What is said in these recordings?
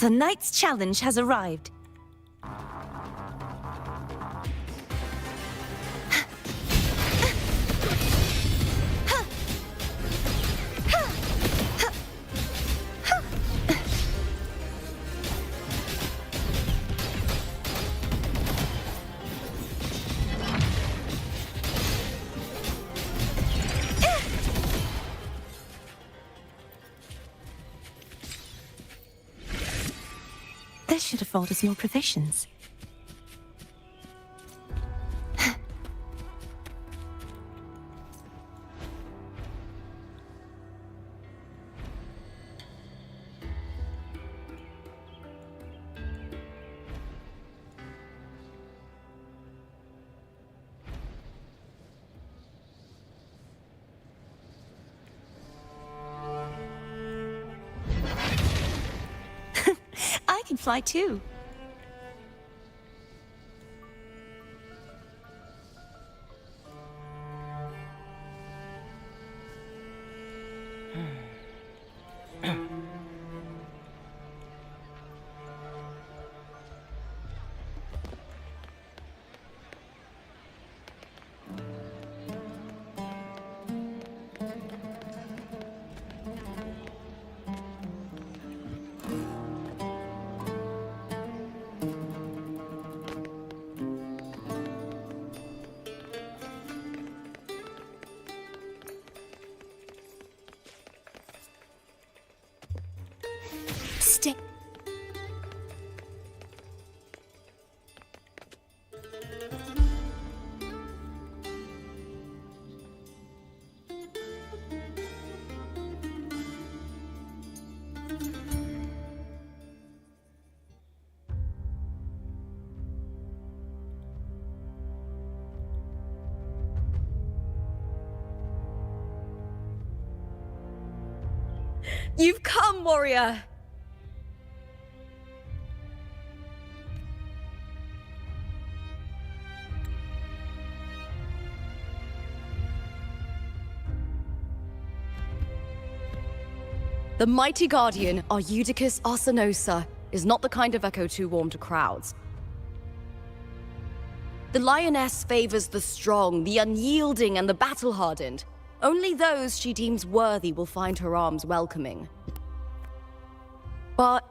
The night's challenge has arrived. This should afford us more provisions. I can fly too. Stay. You've come, warrior! The mighty guardian, Arudicus Arsenosa, is not the kind of echo too warm to crowds. The lioness favors the strong, the unyielding, and the battle-hardened. Only those she deems worthy will find her arms welcoming. But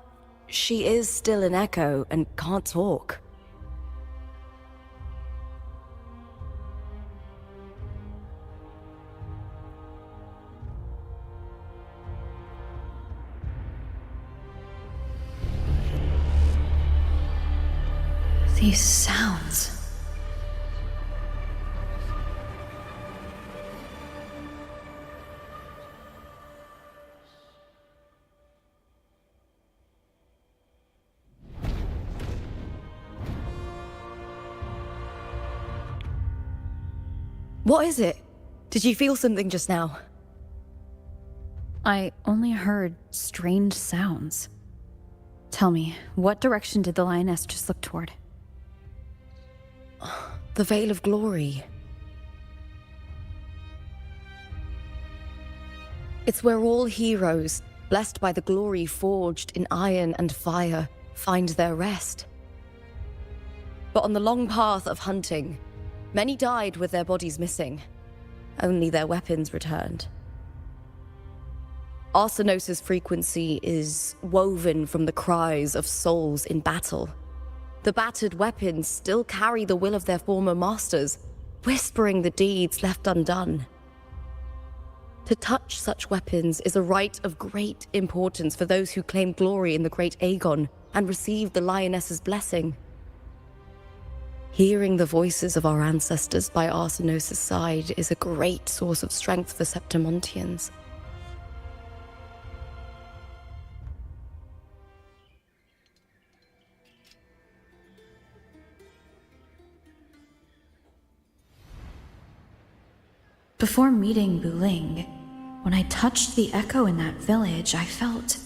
she is still an echo and can't talk. These sounds. What is it? Did you feel something just now? I only heard strange sounds. Tell me, what direction did the lioness just look toward? The Veil of Glory. It's where all heroes, blessed by the glory forged in iron and fire, find their rest. But on the long path of hunting, many died with their bodies missing. Only their weapons returned. Arsenos' frequency is woven from the cries of souls in battle. The battered weapons still carry the will of their former masters, whispering the deeds left undone. To touch such weapons is a rite of great importance for those who claim glory in the great Aegon and receive the lioness's blessing. Hearing the voices of our ancestors by Arsenos' side is a great source of strength for Septimontians. Before meeting Buling, when I touched the echo in that village, I felt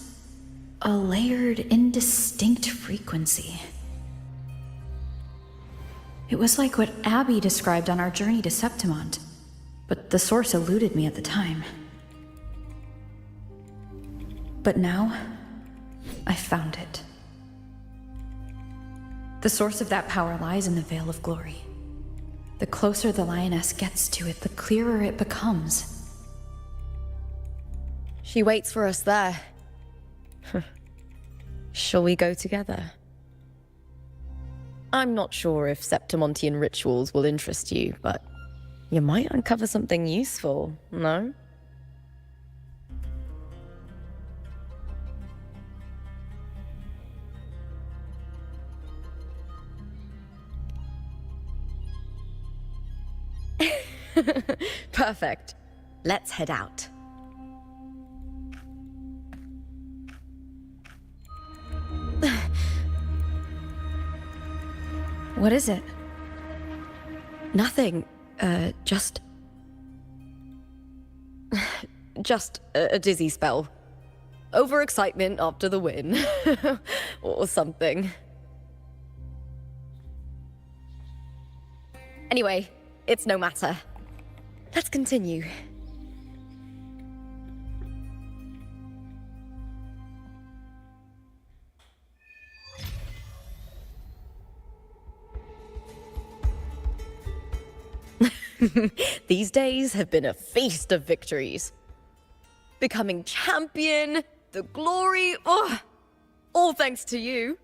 a layered, indistinct frequency. It was like what Abby described on our journey to Septimont, but the source eluded me at the time. But now, I found it. The source of that power lies in the Veil of Glory. The closer the lioness gets to it, the clearer it becomes. She waits for us there. Shall we go together? I'm not sure if Septimontian rituals will interest you, but you might uncover something useful, no? Perfect. Let's head out. What is it? Nothing. Just a dizzy spell. Overexcitement after the win. Or something. Anyway, it's no matter. Let's continue. These days have been a feast of victories. Becoming champion, the glory, all thanks to you.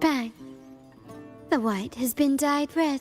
Bang. The white has been dyed red.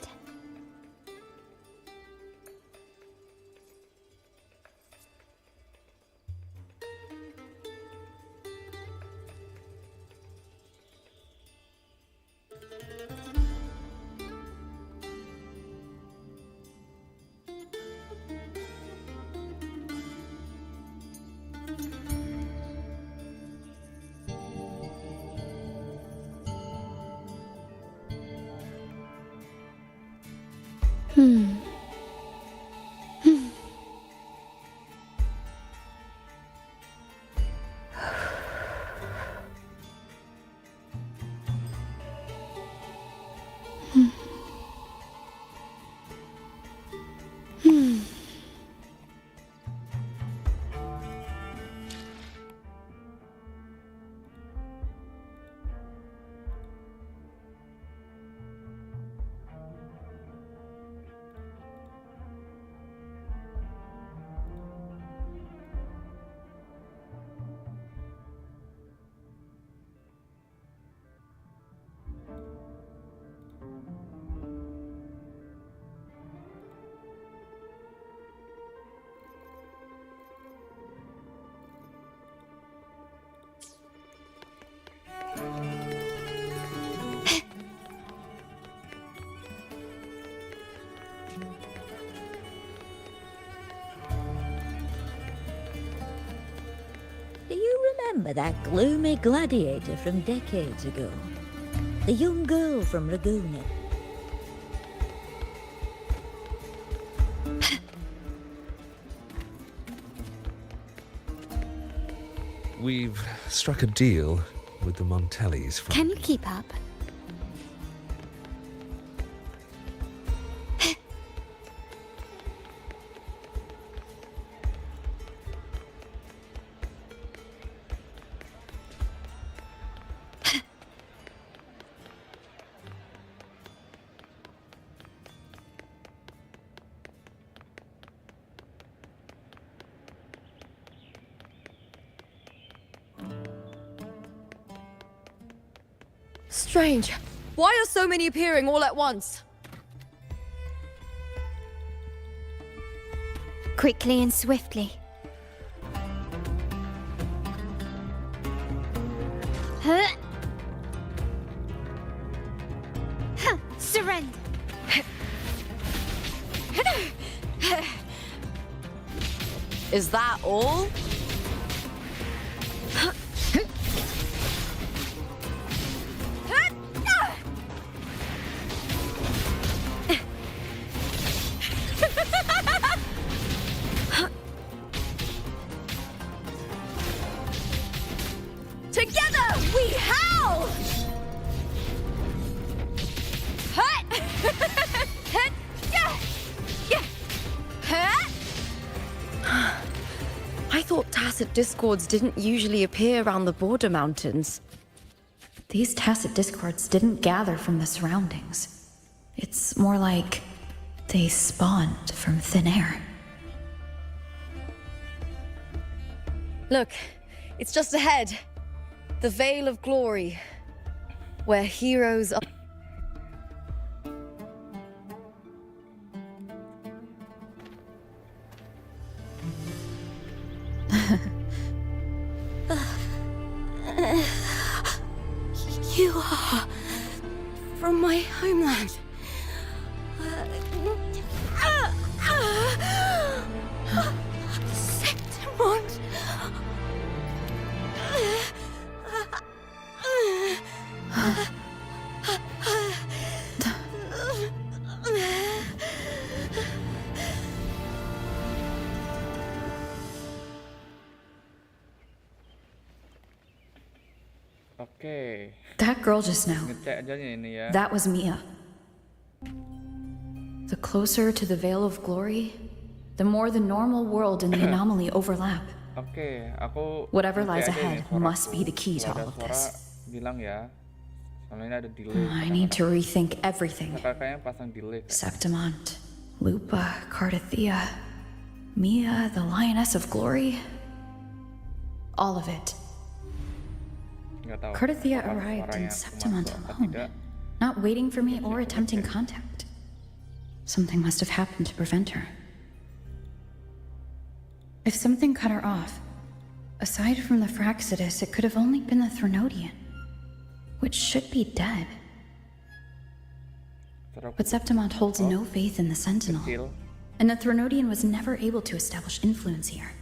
Do you remember that gloomy gladiator from decades ago? The young girl from Laguna. We've struck a deal with the Montellis for... Can you keep up? Strange. Why are so many appearing all at once? Quickly and swiftly. Huh? Huh. Surrender. Is that all? Together we howl! I thought tacit discords didn't usually appear around the border mountains. These tacit discords didn't gather from the surroundings. It's more like they spawned from thin air. Look, it's just ahead. The Veil of Glory, where heroes are... You are from my homeland. Septimont. Oke, That girl just now, ngecek aja nih ini ya. that was Mia. The closer to the Veil of Glory, the more the normal world and the anomaly overlap. Oke, aku Whatever ngecek lies aja nih ahead suaraku. must be the key to Kalau ada all of suara, this. bilang ya. Soalnya ini ada delay. I need to rethink everything. Kayaknya pasang delay. Septimont, Lupa, Cardathea, Mia, the Lioness of Glory. All of it. Nggak tahu. Cardathea apakah arrived suara in yang Septimont masuk atau alone, tidak. not waiting for me or attempting contact. Something must have happened to prevent her. If something cut her off, aside from the Fraxidus, it could have only been the Threnodian, which should be dead. Suaraku But Septimont holds no faith in the Sentinel, kecil. and the Threnodian was never able to establish influence here.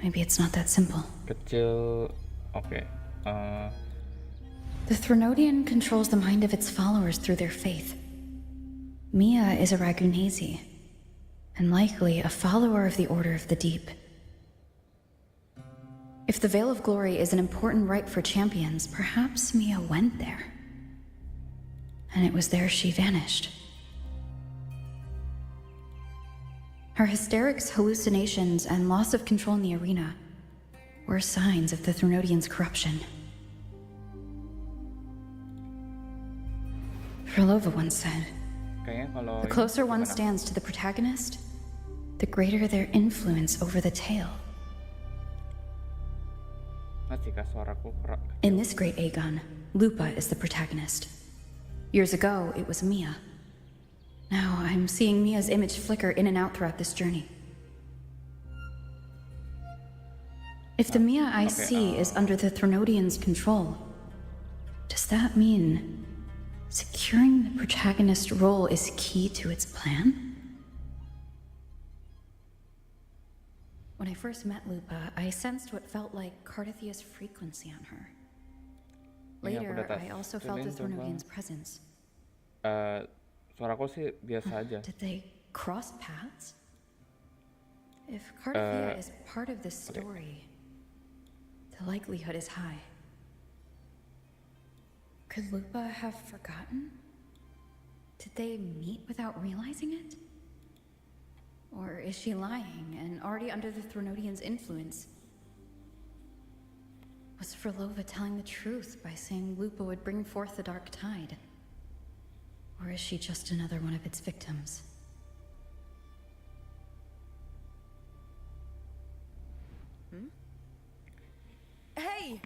Maybe it's not that simple. Kecil. Oke. The Threnodian controls the mind of its followers through their faith. Mia is a Ragunesi, and likely a follower of the Order of the Deep. If the Veil of Glory is an important rite for champions, perhaps Mia went there. And it was there she vanished. Her hysterics, hallucinations, and loss of control in the arena were signs of the Threnodian's corruption. Frolova once said, Kayaknya kalau the ini closer one gimana? stands to the protagonist, the greater their influence over the tale. Nah, jika suaraku kerak. In this great Aegon, Lupa is the protagonist. Years ago, it was Mia. Now I'm seeing Mia's image flicker in and out throughout this journey. If the Mia I see is under the Threnodian's control, does that mean securing the protagonist role is key to its plan? When I first met Lupa, I sensed what felt like Cardathea's frequency on her. Ini aku Later, udah I also felt the testin, coba. Threnodian's presence. Suaraku sih biasa aja. Did they cross paths? If Cardathia is part of this story, the likelihood is high. Could Lupa have forgotten? Did they meet without realizing it? Or is she lying and already under the Threnodian's influence? Was Frolova telling the truth by saying Lupa would bring forth the dark tide? Or is she just another one of its victims? Hey!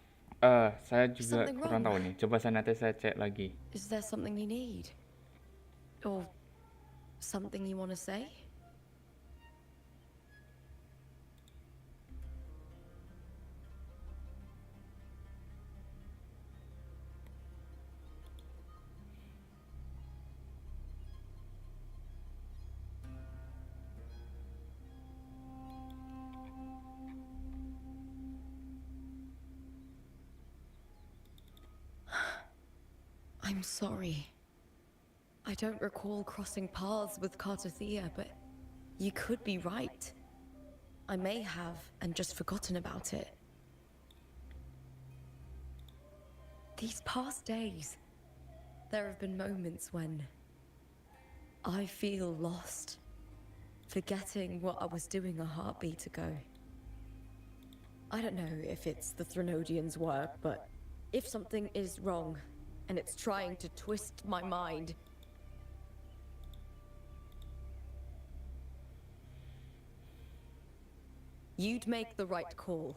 Saya juga Something kurang wrong? tahu nih. Coba nanti saya cek lagi. Is there something you need? Or something you want to say? I'm sorry. I don't recall crossing paths with Cardathia, but you could be right. I may have and just forgotten about it. These past days, there have been moments when I feel lost, forgetting what I was doing a heartbeat ago. I don't know if it's the Threnodian's work, but if something is wrong, and it's trying to twist my mind, you'd make the right call,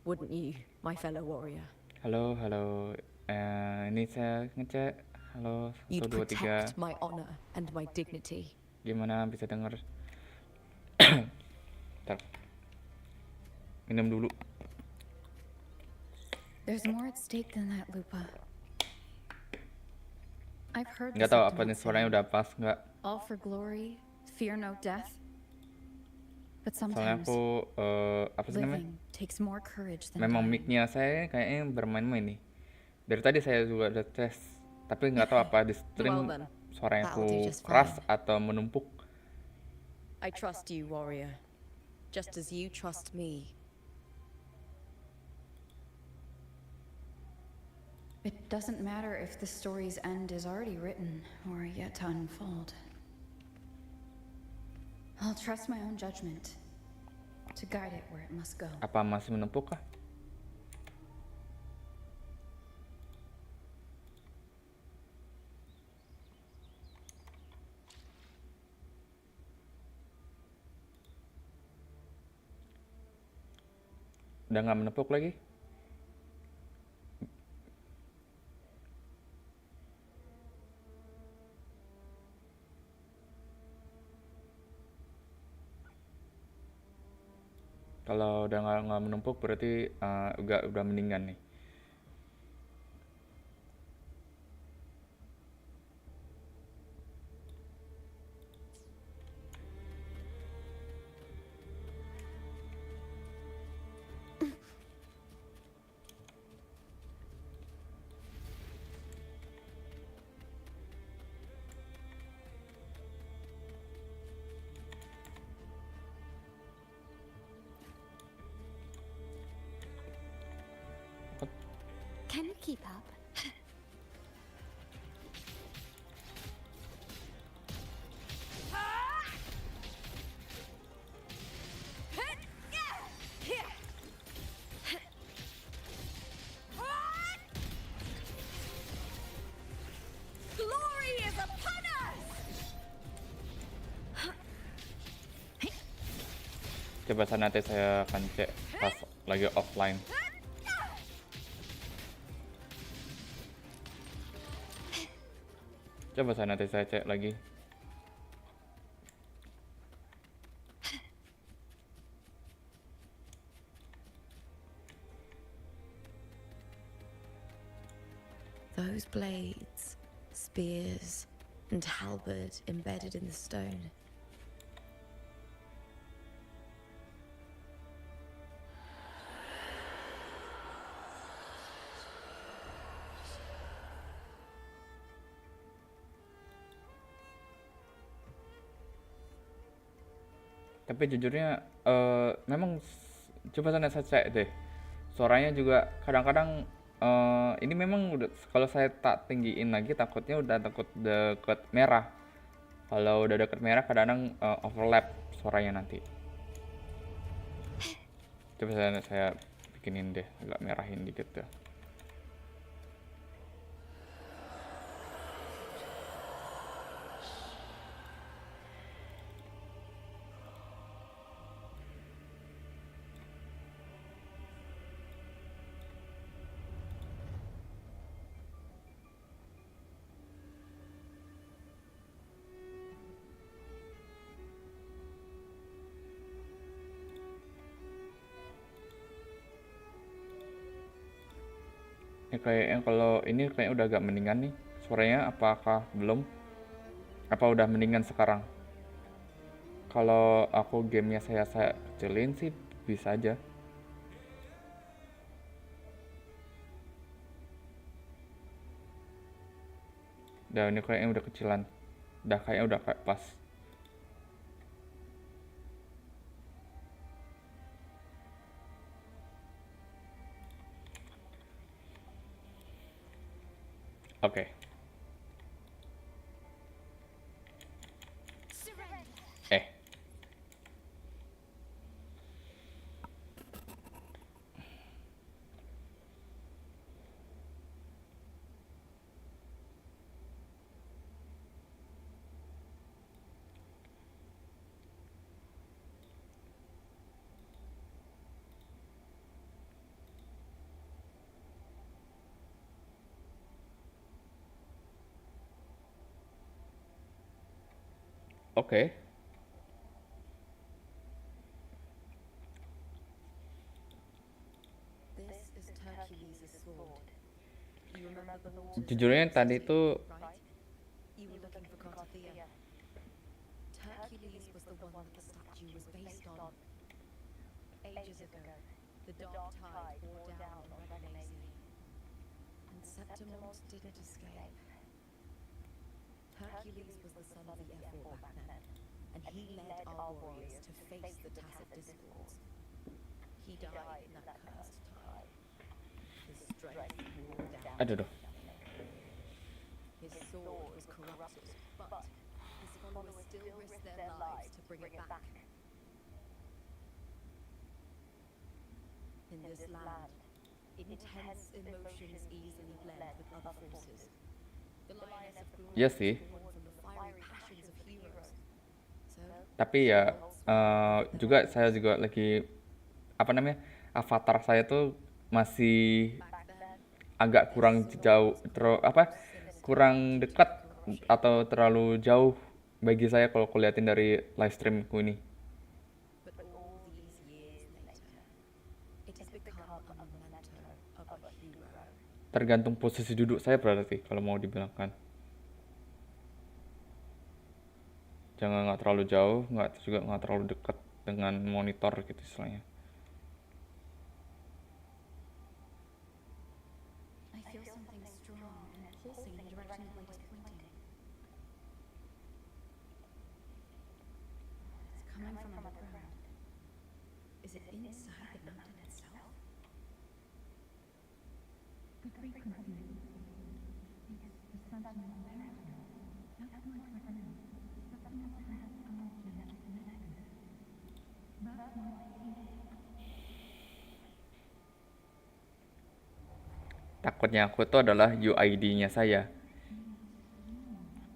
wouldn't you, my fellow warrior? Halo, halo. Ini saya ngecek. Halo, 1, You'd 2, 3. protect my honor and my dignity. Gimana bisa denger? Bentar. Minum dulu. There's more at stake than that, Lupa. I've heard Nggak tahu apa nih suaranya udah pas nggak? all for glory, fear no death. But Soalnya sometimes aku apa sih namanya? living takes more courage than Memang dying. mic-nya saya kayaknya bermain-main nih. Dari tadi saya juga udah tes, tapi nggak tahu apa di stream Well then, suaranya that'll aku do just keras fine. atau menumpuk. I trust you, warrior, just as you trust me. It doesn't matter if the story's end is already written or yet to unfold. I'll trust my own judgment to guide it where it must go. Apa masih menumpuk kah? Udah nggak menepuk lagi? Kalau udah nggak menumpuk berarti udah mendingan nih. Can you keep up? Glory is upon us! Coba nanti saya akan cek pas lagi offline. Coba nanti saya cek lagi. Those blades, spears, and halberd embedded in the stone. Tapi jujurnya memang coba saya cek deh. Suaranya juga kadang-kadang ini memang udah, kalau saya tak tinggiin lagi takutnya udah takut deket merah. Kalau udah deket merah kadang-kadang overlap suaranya nanti. Coba saya bikinin deh, agak merahin dikit deh. Ini kayaknya kalau ini kayaknya udah agak mendingan nih suaranya, apakah belum? Apa udah mendingan sekarang? Kalau aku gamenya saya kecilin sih bisa aja. Dan ini kayaknya udah kecilan. Kayaknya udah kayak pas. Oke. Eh. Oke. Jujurnya tadi itu Hercules was the one that the statue was based on. Ages ago, the dark tide bore down on Renaissance, and Septimont didn't escape. Hercules was the son of the Ephor back then, and he led our warriors to face the Tacit discords. He died in that cursed tide. His strength wore down. aduh. His sword was corrupted, but his followers still risked their lives to bring it back. In this land, intense emotions easily blend with other forces. The lioness of glory Iya sih. was born from the fiery passions of heroes. So, Tapi ya juga saya juga lagi apa namanya, avatar saya tuh masih agak kurang jauh, kurang dekat atau terlalu jauh bagi saya kalau kuliatin dari live streamku ini. but all these years later, it has become a memento of a hero. Tergantung posisi duduk saya berarti kalau mau dibilangkan. Jangan nggak terlalu jauh, nggak terlalu dekat dengan monitor gitu istilahnya. I feel something strong and pulsing in the direction the light is pointing. It's coming from underground. Is it inside the mountain itself? The frequency is the sentinel imperative. That's my recommend. Septimont has a genetic mechanism. That's my Takutnya aku tuh adalah UID-nya saya.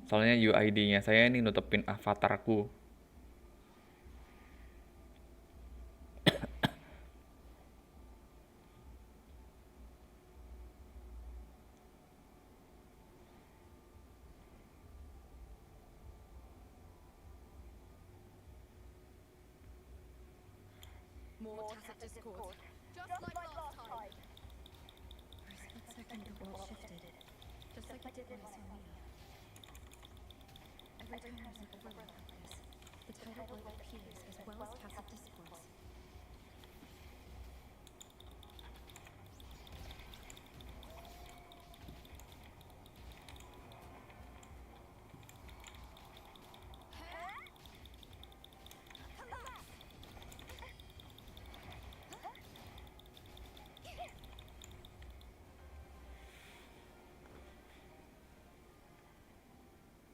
Soalnya UID-nya saya ini nutupin avatarku. More tacit discord, just like last time. For a split second, the world shifted, just like it did when I saw Mia. Every time there's an overlap like this, the tidal light appears as well as passive discourse.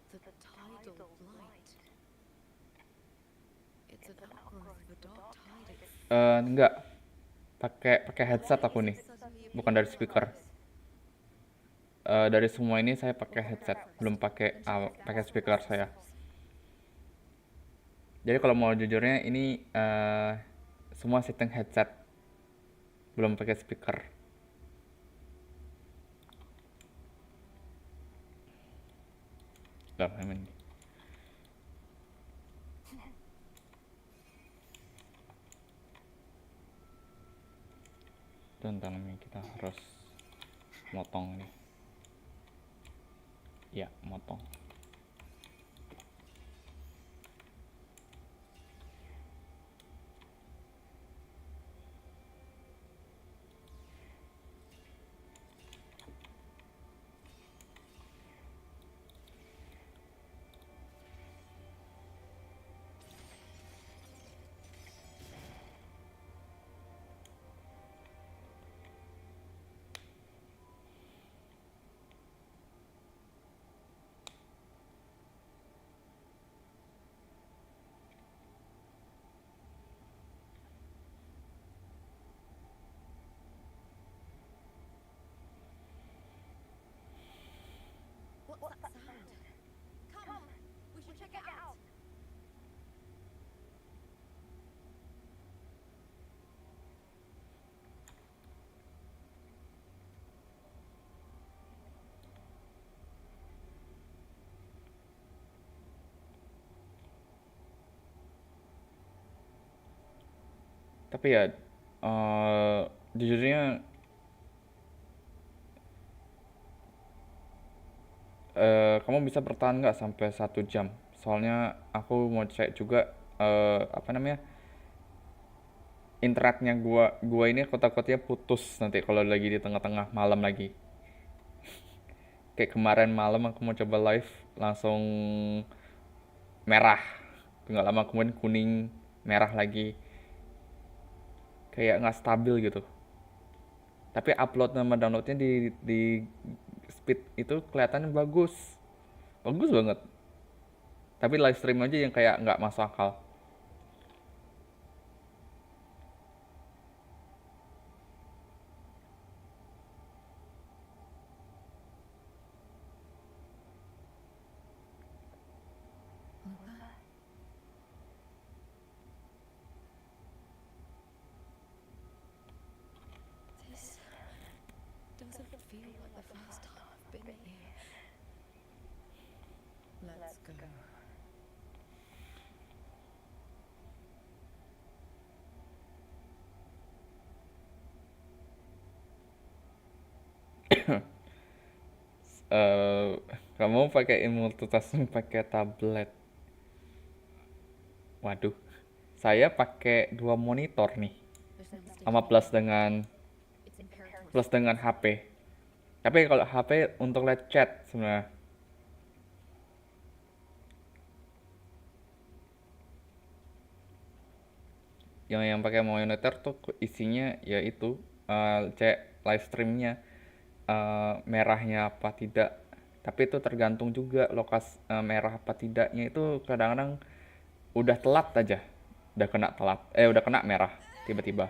The tidal light. It's an outgrowth of the dark tide. Enggak. Pakai headset aku nih. Bukan dari speaker. Dari semua ini saya pakai headset, belum pakai speaker saya. Jadi kalau mau jujurnya ini semua setting headset, belum pakai speaker. Bentar, ini. Tentang ini kita harus motong nih. Ya, motong. What's that sound? Come, we should check it out. Tapi ya, jujurnya kamu bisa bertahan nggak sampai 1 jam? Soalnya aku mau cek juga internetnya gua ini kotak-kotaknya putus nanti kalau lagi di tengah-tengah malam lagi. Kayak kemarin malam aku mau coba live langsung merah, nggak lama kemudian kuning, merah lagi. Kayak nggak stabil gitu. Tapi upload sama downloadnya di speed itu kelihatannya bagus banget. Tapi live stream aja yang kayak nggak masuk akal. This doesn't feel like the first time I've been here. Let's go. Kamu pakai multitasking pakai tablet. Waduh, saya pakai 2 monitor nih, sama plus dengan HP. Tapi kalau HP untuk live chat sebenarnya. Yang pakai monitor tuh isinya yaitu cek live streamnya merahnya apa tidak. Tapi itu tergantung juga lokasi merah apa tidaknya, itu kadang-kadang udah telat aja, udah kena merah tiba-tiba.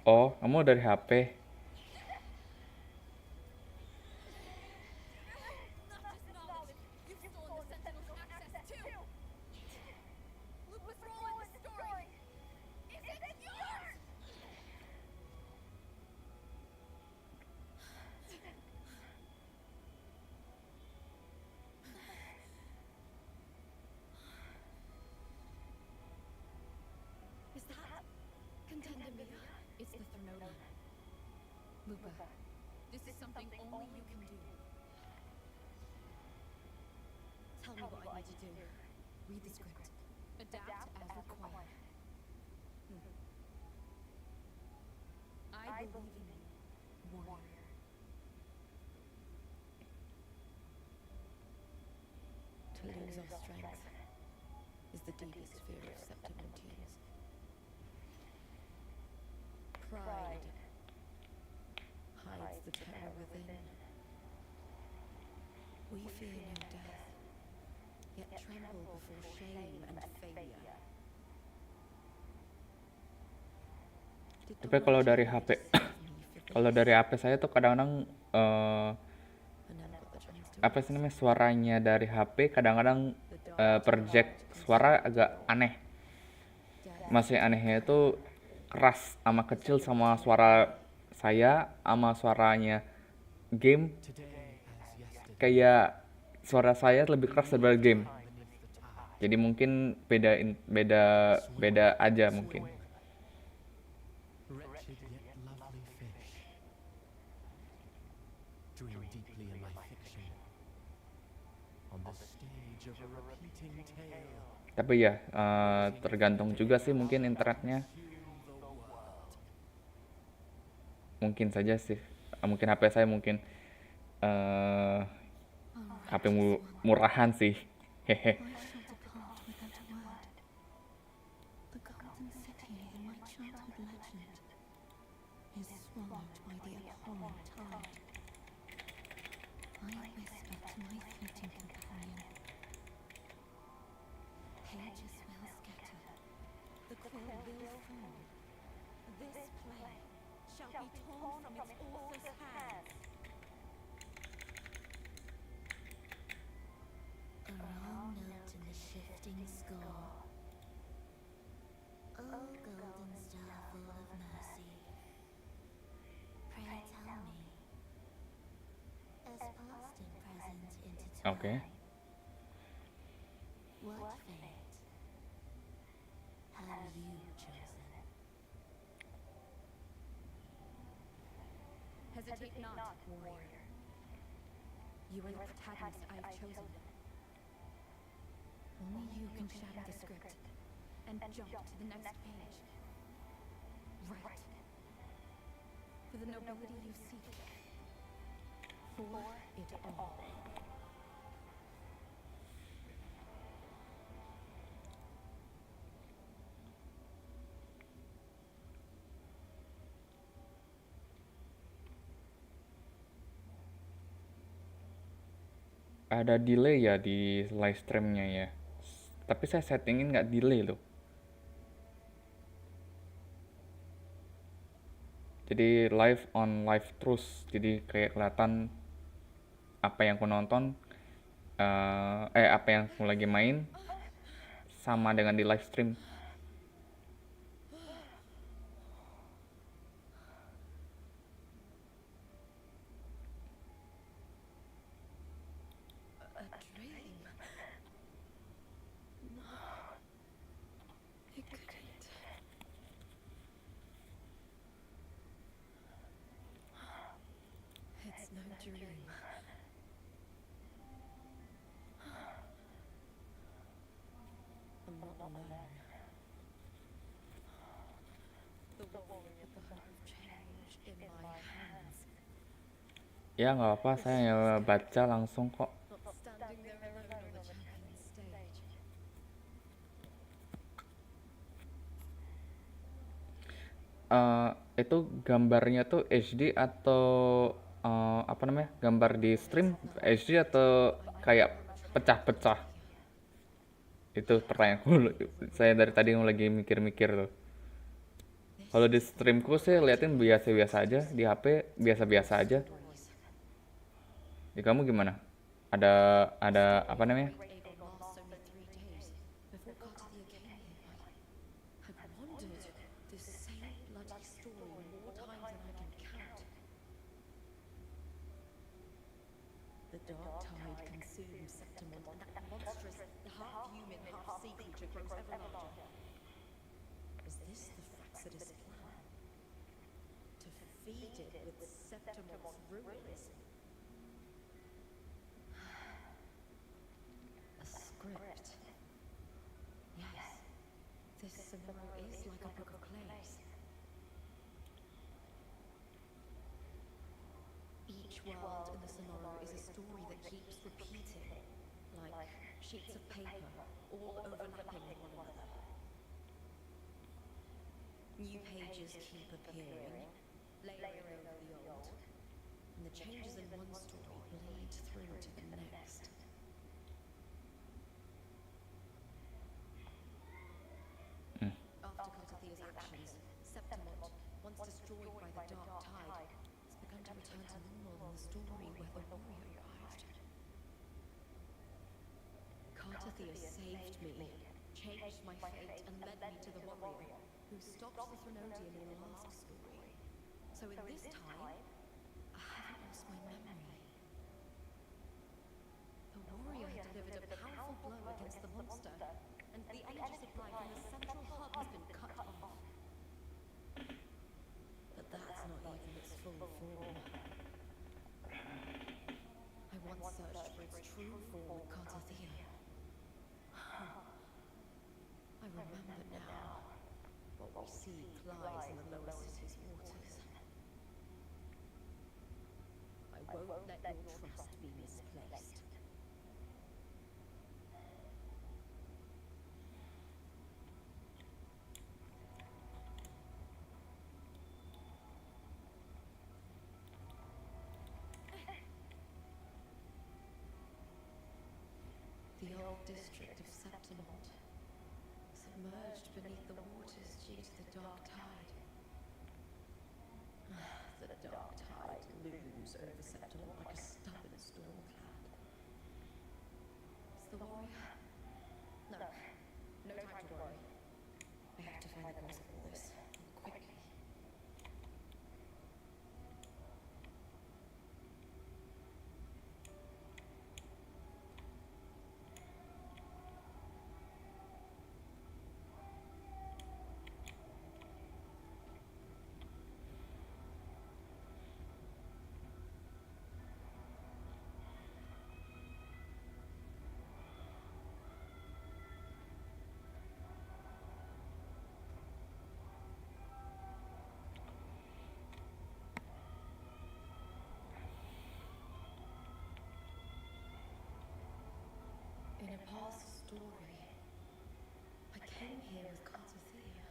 Oh, kamu dari HP. Is that contender Mia? It's the Thermodian. Lupa, this is something only you can do. Tell me what I need to do. Read the script. Adapt as required. To lose our strength is the deepest fear of Septimontians. Pride hides the terror within. We fear no death, yet tremble before shame and failure. Tapi kalau dari HP, kalau dari HP saya tuh kadang-kadang apa sih namanya, suaranya dari HP kadang-kadang project suara agak aneh. Masih anehnya itu keras sama kecil sama suara saya sama suaranya game. Kayak suara saya lebih keras daripada game. Jadi mungkin beda aja mungkin. Wretched yet lovely fish, dream deeply in my fiction, on the stage of a repeating tale. Tapi ya tergantung juga sih mungkin internetnya. Mungkin saja sih, mungkin HP saya mungkin HP murahan sih. Hehe. The golden city in my childhood legend is swallowed by the abhorrent tide. I whisper to my fleeting companion. Pages will scatter. The quill will fall. This play shall be torn from its author's hands. A wrong note in the shifting score. Oh, golden star full of mercy, pray tell me, as past and present intertwine, Oke. what fate have you chosen? Hesitate not, warrior. You are the protagonist I have chosen. Only you can shatter the script and jump to the next page. Right. For the nobility you seek. For it all. Ada delay ya di live streamnya ya. Tapi saya settingin nggak delay loh. Jadi live on live terus. Jadi kayak kelihatan apa yang aku nonton, apa yang aku lagi main sama dengan di live stream. It's no dream. I'm not alone. The warrior with the hope of change in my hands. Ya nggak apa, saya baca langsung kok. Not standing there alone on the champion stage. Itu gambarnya tuh HD atau apa namanya, gambar di stream HD atau kayak pecah-pecah? Itu pertanyaanku. Saya dari tadi lagi mikir-mikir tuh. Kalau di streamku sih liatin biasa-biasa aja, di HP biasa-biasa aja. Di kamu gimana? Ada apa namanya? Able last only 3 days before Cartier came here. I've wandered this same bloody story more times than I can count. The dark tide consumes Septimont, and that monstrous, half-human, half-sea creature grows ever larger. Is this the Fraccidus plan? To feed it with Septimont's ruins? A script. Yes, this scenario is like a book of plays. Each world in the scenario is a story that keeps repeating, like sheets of paper, all overlapping one another. New pages keep appearing, layering over the old, and the changes in one story bleed through to the next. After Carthathia's actions, Septimont, once destroyed by the dark tide, has begun to return to normal in the story where the warrior arrived. Carthathia saved me, changed my fate, and led me to the warrior, who stopped the Threnodian in the last story. So in this time, I haven't lost my memory. The warrior had delivered a powerful blow against the monster, and the energy supply from the central hub has been cut off. But that's not even its full form. I once searched for its true form with Carthathia. I remember now. What we see lies in the lower city's waters. I won't let your trust be misplaced. The old district of Septimont, submerged beneath the waters due to the dark tide. The dark tide looms over Septimont like a stubborn storm cloud. Is the warrior? No time to worry. I have to find the cause of all this, quickly. In a past story, I came here with Carthathia.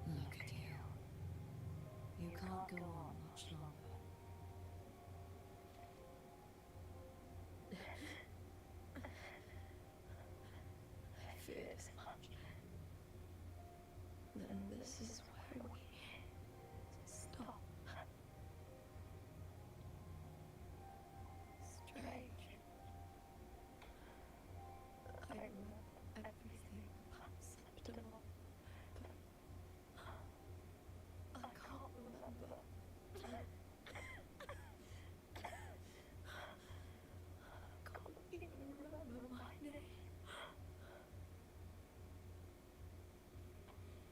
Look at you. You can't go on much longer. I fear as much. Then this is where we stop. Strange. I remember everything about Septimont. I can't remember. Can't even remember my name.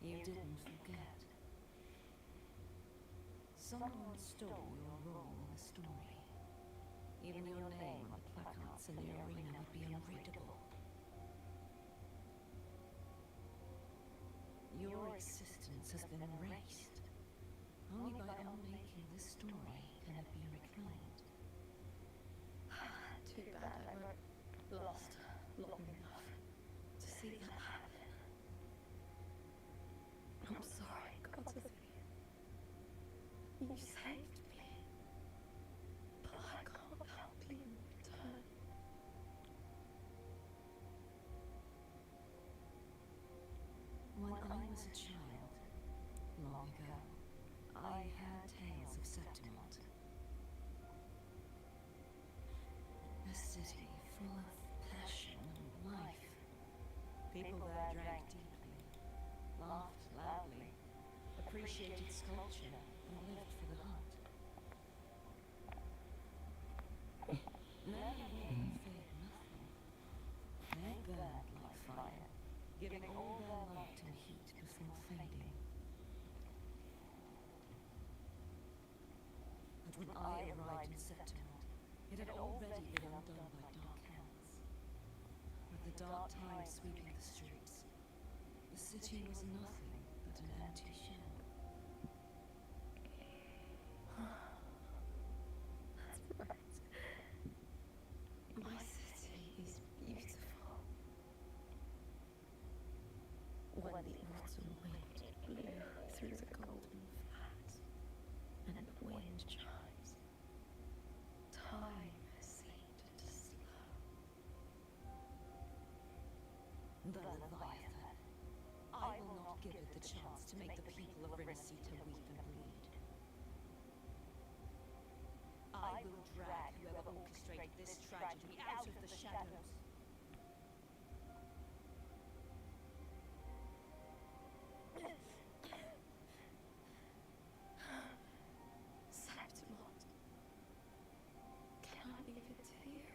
You didn't forget. Someone stole your role in the story. Even your name on the placards in the arena would be unreadable. Your existence has been erased. Only by unmaking this story can You saved me, but I can't help you in return. When I was a child, long ago, I heard tales of Septimont. A city full of passion and life. People there drank deeply, laughed loudly, appreciated sculpture, and lived for the hunt. Many women feared nothing. They burned like fire, giving all their light and heat before fading. But when I arrived in Septimont, it had already been undone by dark hands. With the dark tide sweeping the streets, the city was nothing but an empty shell. That's right. My city is beautiful. When the autumn wind blew through the golden flats, and the wind chimes, time seemed to slow. The Leviathan. I will not give it the chance to make the people of Rinasita weep and bleed. I will drag whoever orchestrated this tragedy out of the shadows. Septimont, can I leave it to you?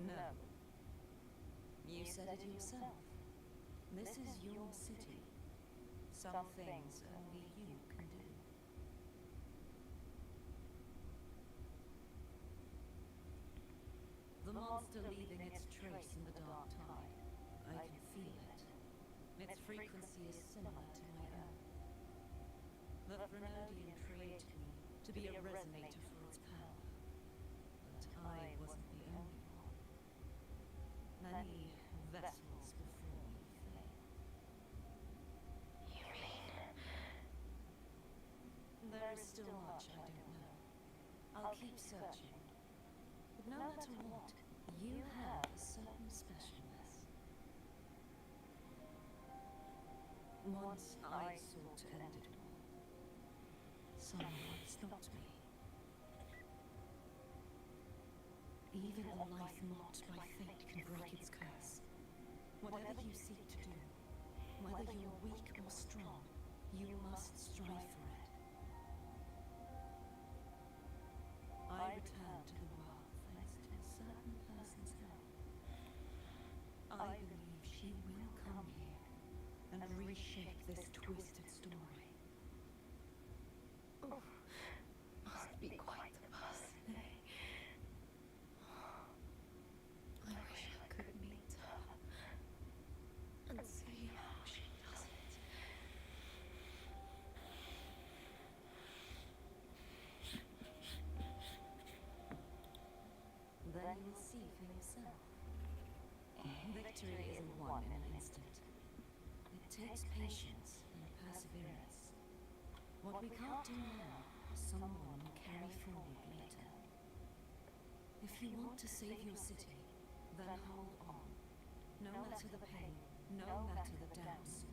No. You said it yourself. This is your city. Some things only you can do. The monster leaving its trace in the dark tide. I can feel it. Its frequency is similar to my own. The Frenodian created me to be a resonator for its power. But I wasn't the only one. Many vessels before me failed. You mean? There is still much I don't know. I'll keep searching. But no matter what, you have a certain specialness. Once I sought to end it all. Someone stopped me. Even a life marked by fate can break its curse. Whatever you seek to do, whether you're weak or strong, you must strive for it. I return to the world thanks to a certain person's help. I believe she will come here and reshape this twisted story. Oh, must be quite the person, eh? I wish I could meet her and see how she does it. Then you will see for yourself. Victory isn't won in an instant. It takes patience and perseverance. What we can't do now, someone will carry forward later. If you want to save your city, then hold on. No matter the pain, no matter the doubts,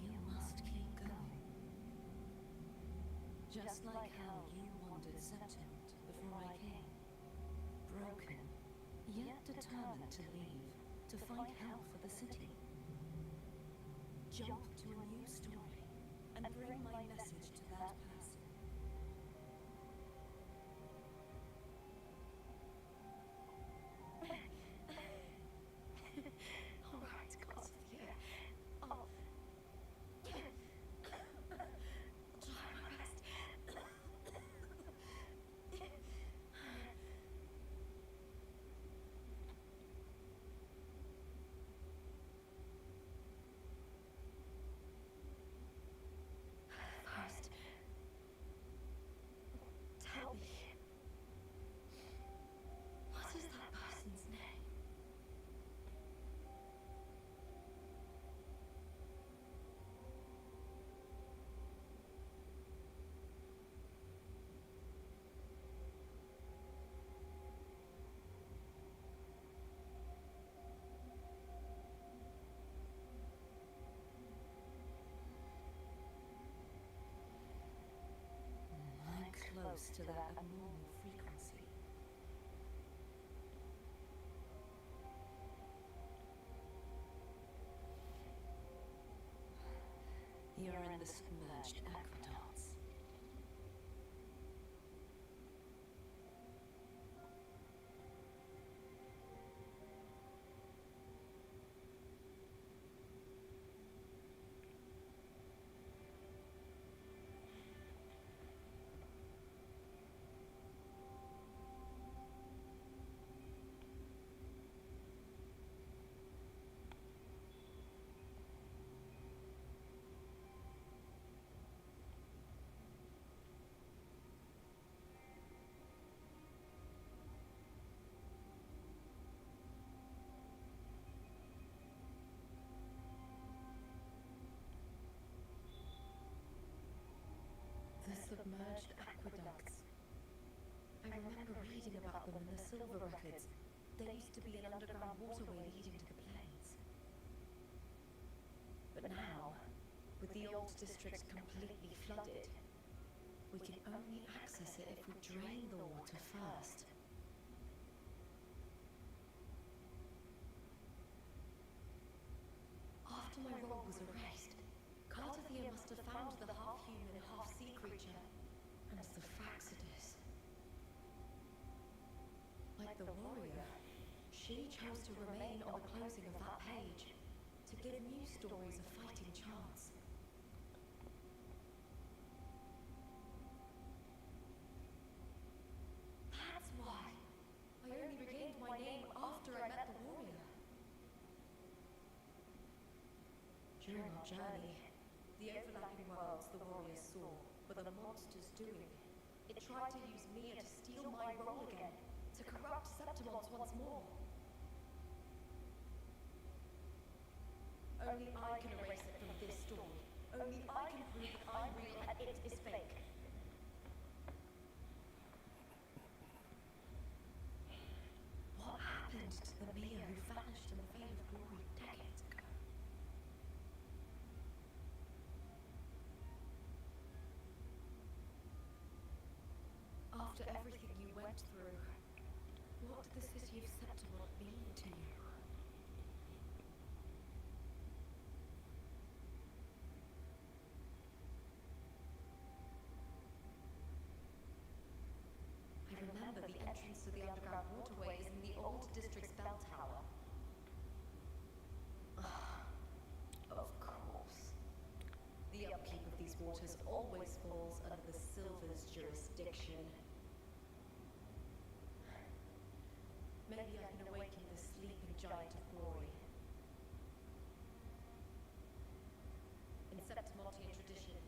you must keep going. Just like how you wandered Septimont before I came. Broken, yet determined to leave, to find help for the city. Jump to a new story, and bring my message to that person. All right, gods of the air. I'll try my best. First, to their abnormal frequency. You're in the submerged aqueducts. The submerged aqueducts. I remember reading about them in the silver records. There used to be an underground waterway leading to the plains. But now, with the old districts completely flooded, we can only access it if we drain the water first. After my role was erased, Cartathea must have found the half-human, half-sea creature, and the Fraxidus. Like the warrior, she chose to remain on the closing of that page, to give new stories a fighting chance. That's why I only regained my name after I met the warrior. During our journey, the overlapping worlds the warriors saw were the monsters doing. It tried to use Mia to steal my role again, to corrupt Septimont once more. Only I can erase it from this story. Only I can prove that I'm real and it is fake. What happened to the Mia who vanished in the veil of glory decades ago? After everything you went through, what did the city of Septimont mean to you? I remember the entrance to the underground waterway is in the old district's bell tower. Of course. The upkeep of these waters always falls under the Silver's jurisdiction. Maybe I can awaken the sleeping giant of glory. In Septimontian tradition,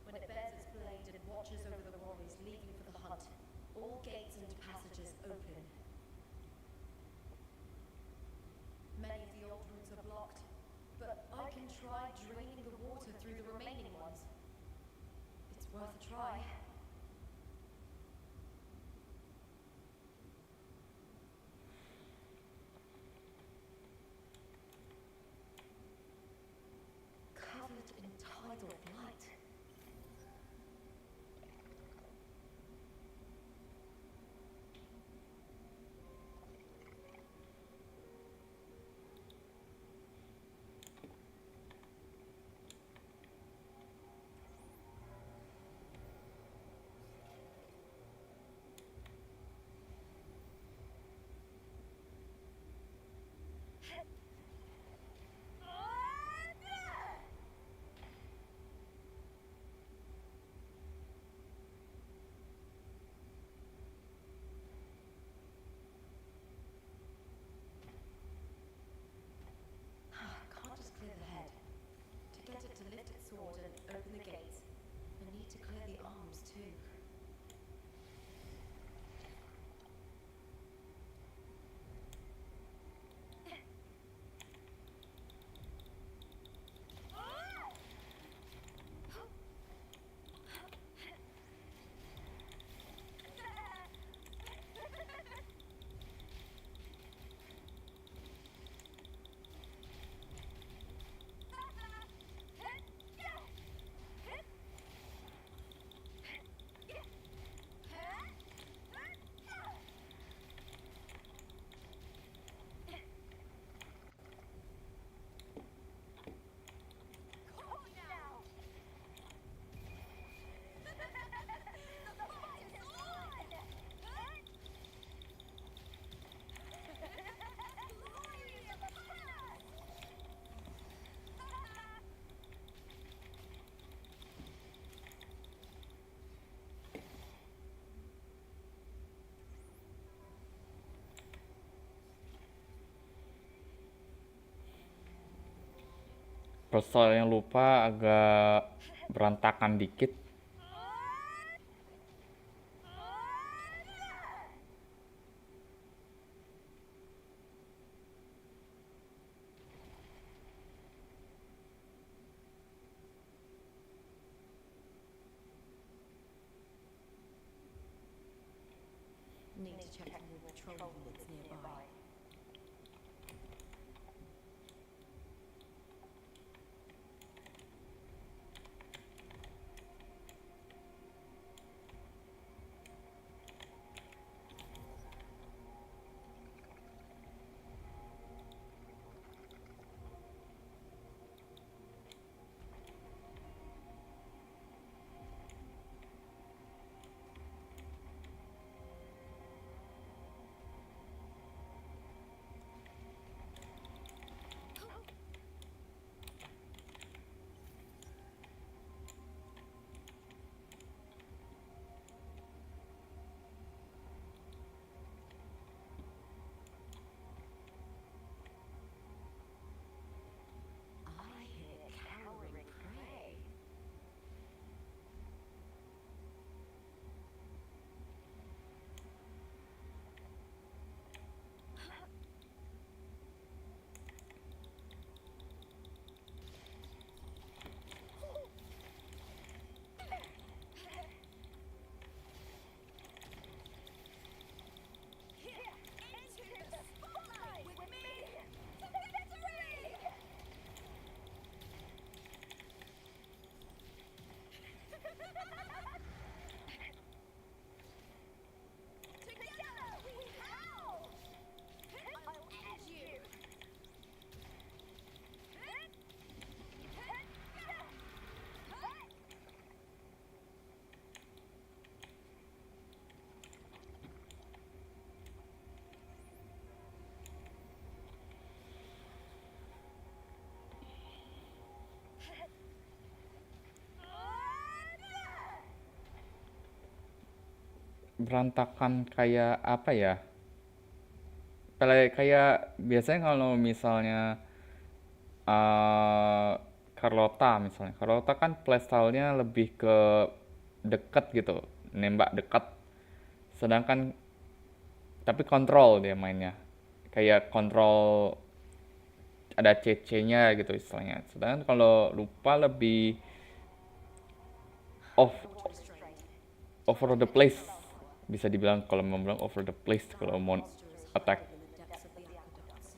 when it bears its blade and watches over the warriors leaving for the hunt, all gates and passages open. Many of the old routes are blocked, but I can try draining the water through the remaining ones. It's worth a try. Covered in tidal light. Can't just clear the head. To get it to lift its sword and open the gates, I need to clear the arms too. Persoalan yang lupa agak berantakan dikit. Need to check the patrol units nearby. I hear cowering prey. Berantakan kayak apa ya? Kayak biasanya kalau misalnya Carlota misalnya. Carlota kan playstyle-nya lebih ke deket gitu, nembak dekat. Sedangkan tapi kontrol dia mainnya. Kayak kontrol ada CC-nya gitu istilahnya. Sedangkan kalau lupa lebih off over the place. Bisa dibilang kalau mau bilang over the place kalau mau attack. In the depths of the aqueducts.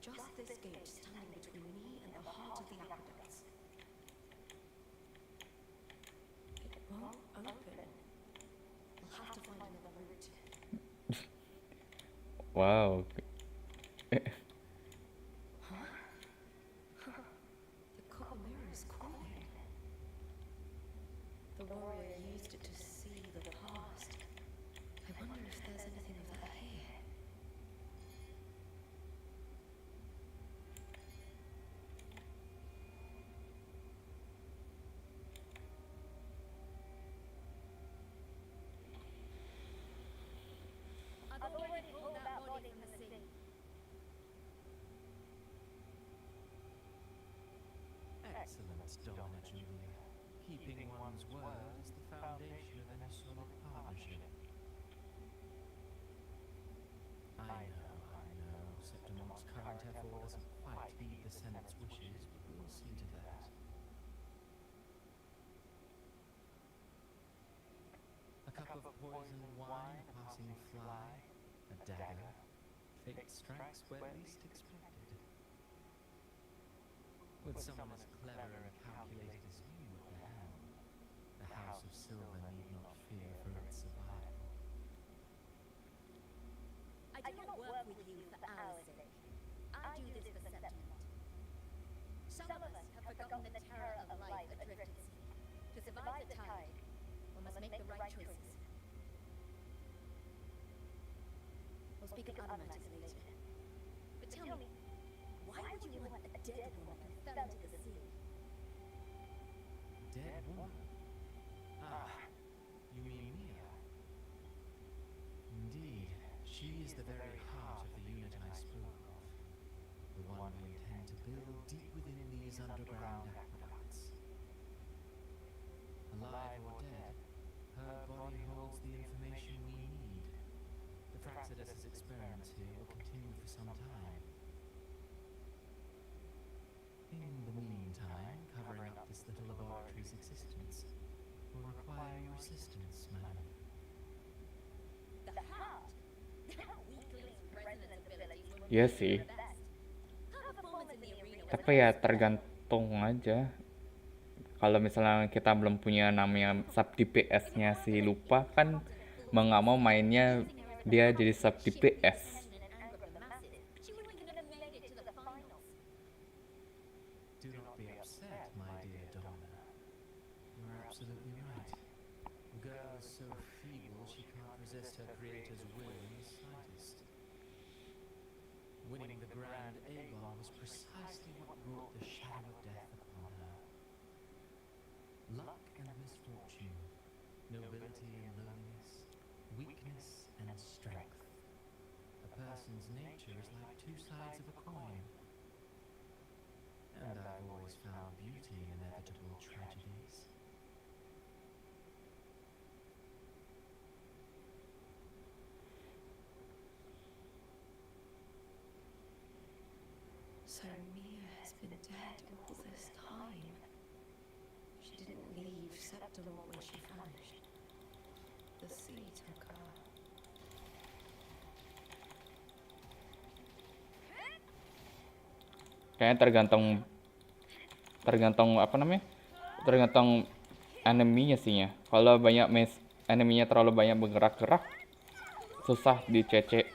Just this gate standing between me and the heart of the aqueducts. It won't open. We'll have to find another route. Wow. The copper mirror is cooling. The warrior used it to see the past. I wonder if there's anything of that here. I've already pulled that body from the sea. Excellent, Domina Julia. Keeping one's word is the foundation of any solid partnership. I know, Septimont's current effort doesn't quite heed the Senate's wishes, but we'll see to that. A cup of poisoned wine, a passing fly, a dagger. Fate strikes where least expected. With someone as clever and calculated as you at the helm, the House of Silver need not fear for its survival. I do not work with you for hours Some of us have forgotten the terror of life adrift at sea. To survive the tide, one must make the right choices. We'll speak of other matters later. But tell me, why would you want a dead woman who fell into the sea? Dead woman? Ah, you mean Mia? Indeed, she is the very heart of the unit I spoke of. The one we intend to build deep within these underground aqueducts. Alive or dead, her body holds the information we need. The Fraxidus's experiments here will continue for some time. In the meantime, covering up this little laboratory's existence will require your assistance, madam. The heart? Weakling's resonance abilities were Iya sih, the best. Her performance in the arena was tapi ya tergantung aja. Kalau misalnya kita belum punya namanya sub DPS-nya si Lupa, kan mau nggak mau mainnya dia jadi sub DPS. she wouldn't even have made it to the finals. Do not be upset, my dear Donna. You are absolutely right. The girl is so feeble she can't resist her creator's will in the slightest. Winning the Grand Aegon was precisely what brought the shadow of death upon her. Luck and misfortune, nobility and lowliness, weakness and strength. A person's nature is like two sides of a coin. And I've always found beauty in inevitable tragedies. So Mia has been dead all this time. She didn't leave Septimont when she vanished. The sea took her. Kayaknya tergantung apa namanya? Tergantung enemy-nya sih ya. Kalau banyak enemy-nya terlalu banyak bergerak-gerak, susah dicece.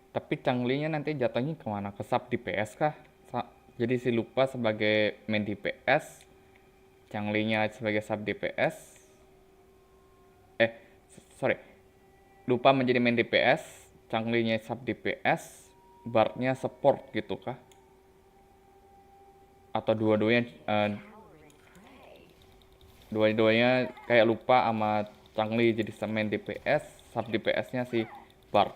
Tapi Changlinya nanti jatuhnya kemana? Ke sub DPS kah? Jadi si Lupa sebagai main DPS, Changlinya sebagai sub DPS. Sorry. Lupa menjadi main DPS, Changlinya sub DPS, Bardnya support gitu kah? Atau dua-duanya dua-duanya kayak Lupa sama Changli jadi main DPS, sub DPS-nya si Bard.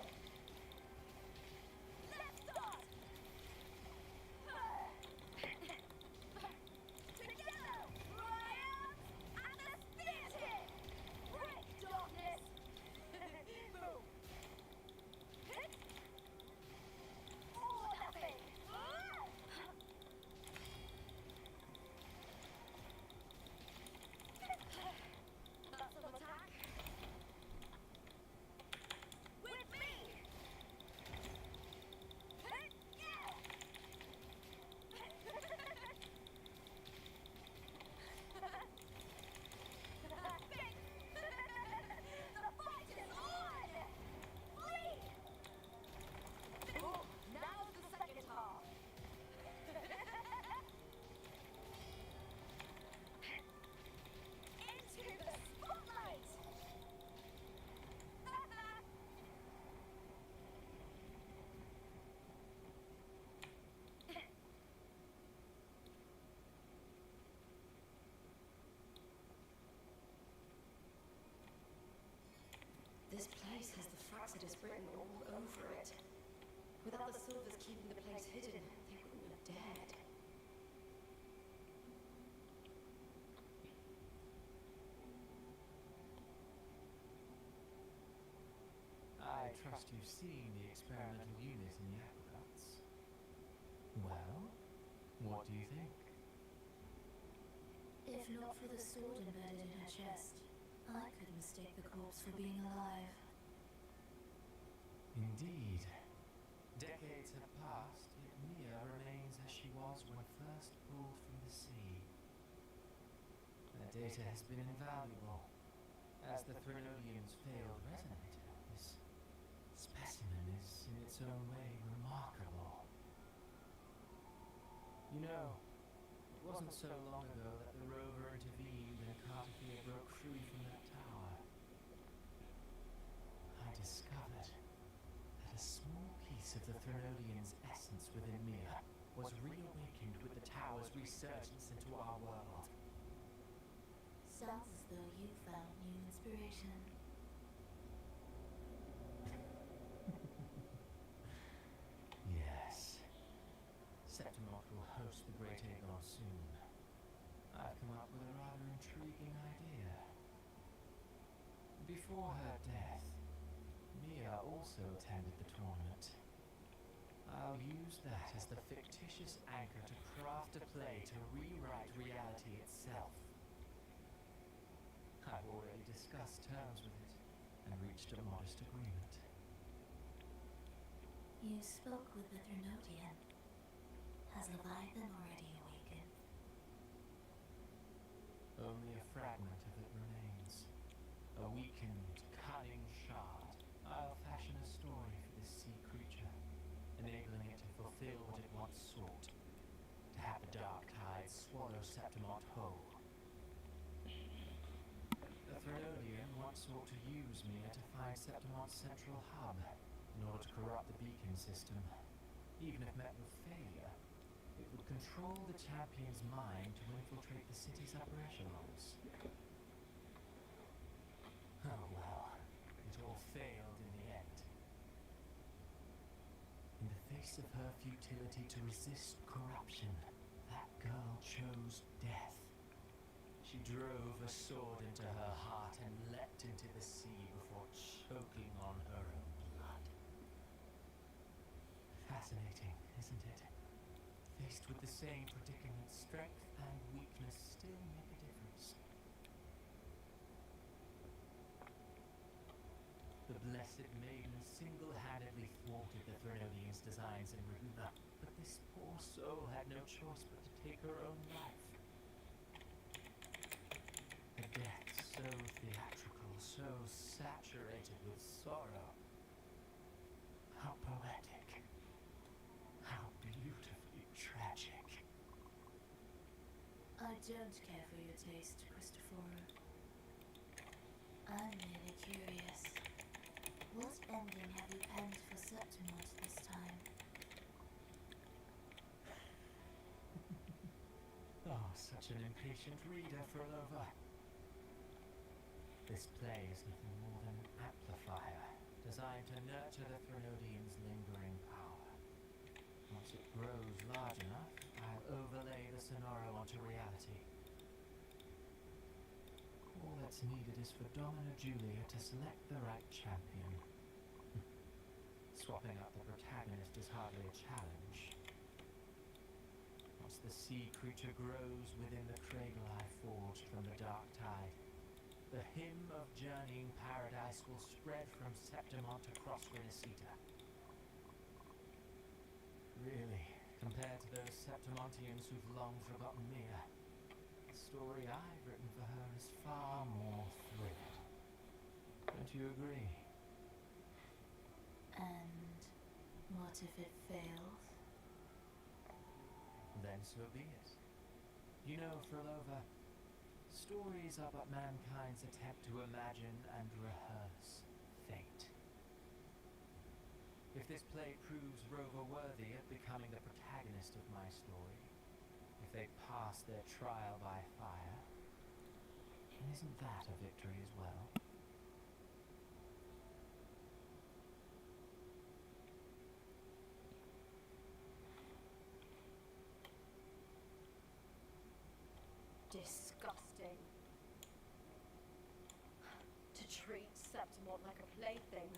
This place has the Fraxidus written all over it. Without the silvers keeping the place hidden, they wouldn't have dared. I trust you've seen the experimental unit in the aqueducts. Well, what do you think? If not for the sword embedded in her chest, I could mistake the corpse for being alive. Indeed. Decades have passed, yet Mia remains as she was when first pulled from the sea. Their data has been invaluable. As the Threnodian's failed resonator, this specimen is in its own way remarkable. You know, it wasn't so long ago that the rover intervened and Cartier broke free from that tower. I discovered that a small piece of the Threnodian's essence within Mia was reawakened with the tower's resurgence into our world. Sounds as though you found new inspiration. Yes. Septimont will host the Great Aegon soon. I've come up with a rather intriguing idea. Before her death, Mia also attended the tournament. I'll use that as the fictitious anchor to craft a play to rewrite reality itself. I've already discussed terms with it and reached a modest agreement. You spoke with the Threnodian. Has Leviathan already awakened? Only a fragment of it remains. A weakened, cunning shard. I'll fashion a story for this sea creature, enabling it to fulfill what it once sought. To have the dark tide swallow Septimont whole. The Threnodian once sought to use Mia to find Septimont's central hub in order to corrupt the beacon system. Even if met with failure, it would control the champion's mind to infiltrate the city's upper echelons. Oh well, it all failed in the end. In the face of her futility to resist corruption, that girl chose death. She drove a sword into her heart and leapt into the sea before choking on her own blood. Fascinating, isn't it? Faced with the same predicament, strength and weakness still make a difference. The Blessed Maiden single-handedly thwarted the Threnodian's designs in Raguna, but this poor soul had no choice but to take her own life. A death so theatrical, so saturated with sorrow. How poetic. How beautifully tragic. I don't care for your taste, Christopher. I'm merely curious. What ending have you penned for Septimont this time? Oh, such an impatient reader, Frolova. This play is nothing more than an amplifier, designed to nurture the Threnodian's lingering power. Once it grows large enough, I'll overlay the scenario onto reality. All that's needed is for Domina Julia to select the right champion. Swapping out the protagonist is hardly a challenge. Once the sea creature grows within the cradle I forged from the dark tide, the hymn of journeying paradise will spread from Septimont across Renacita. Really, compared to those Septimontians who've long forgotten Mia, the story I've written for her is far more thrilling. Don't you agree? And what if it fails? Then so be it. You know, Frolova, stories are but mankind's attempt to imagine and rehearse fate. If this play proves Rover worthy of becoming the protagonist of my story, if they pass their trial by fire, then isn't that a victory as well? Disgusting. To treat Septimont like a plaything.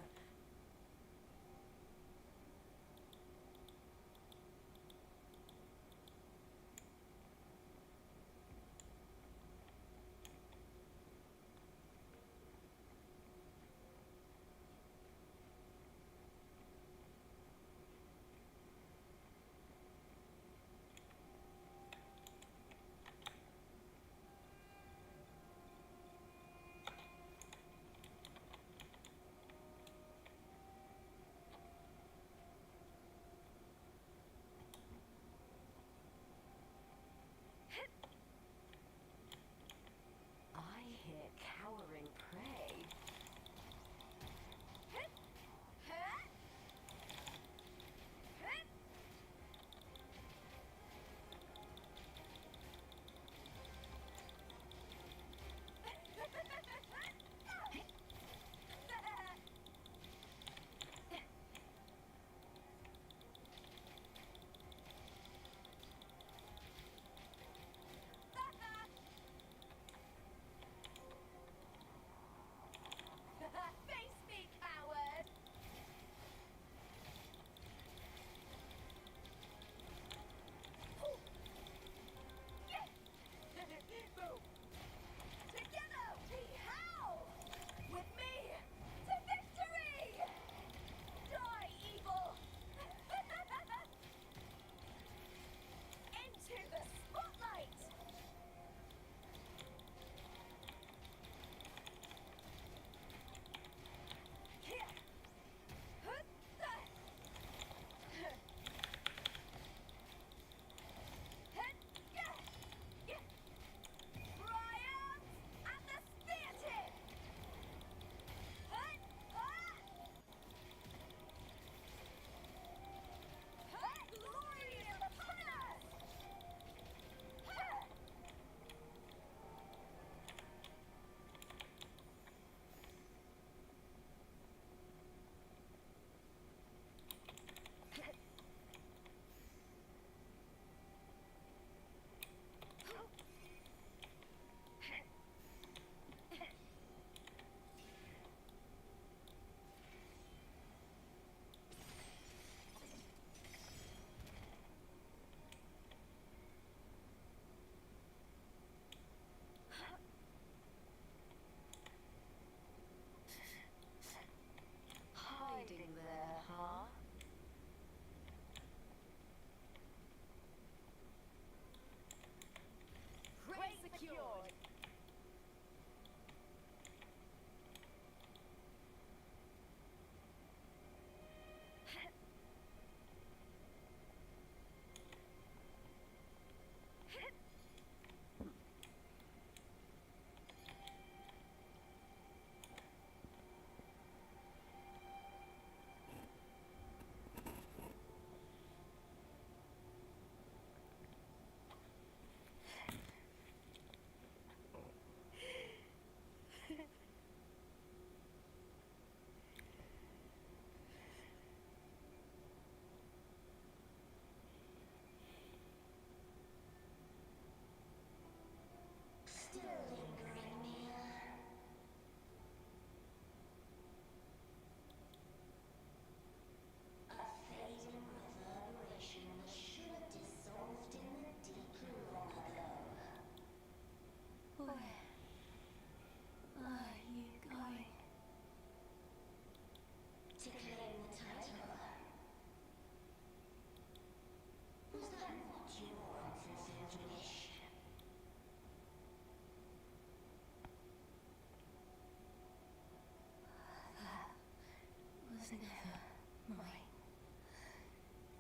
was never mine.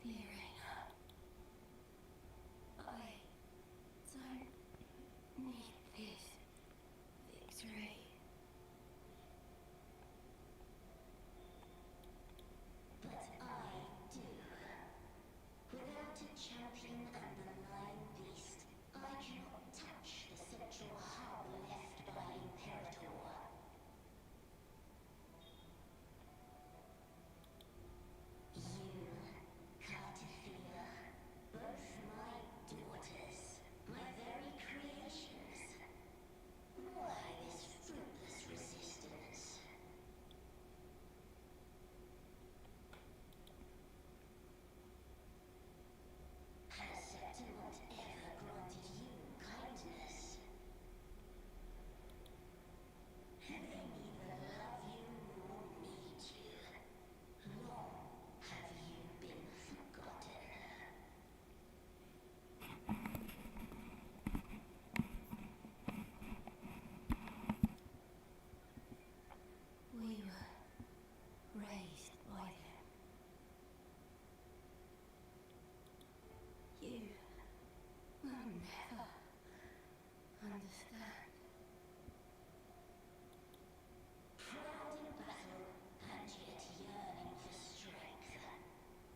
The arena. I don't need this victory. But I do. Without a champion and the lion beast, I cannot touch the central harbor left by Imperator. You, Cartafia, both my daughters, my very creations. Why this fruitless resistance? Has Septimont ever granted you kindness? And they neither love you nor need you. Long have you been forgotten. We were raised by them. You will never understand. Proud in battle and yet yearning for strength,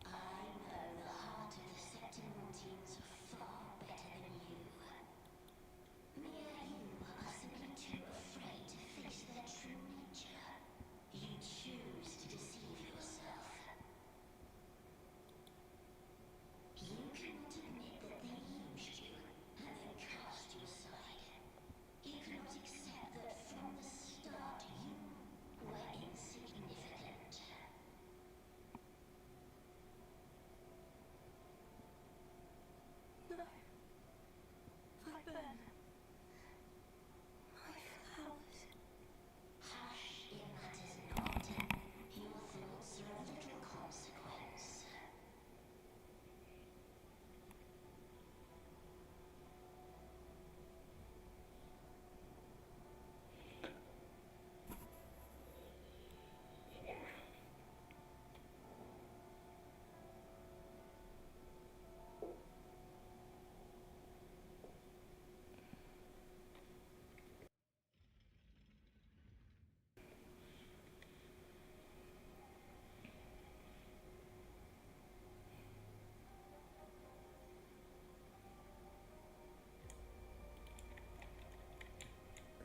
I know the heart of the Septimontines far better than you. Mere you are simply too afraid to face their true nature. You choose to deceive yourself. You cannot admit that they used you and then cast you aside. You cannot accept that from the start you were insignificant. No. I burn. My flowers. Hush, it matters not. Your thoughts are of little consequence.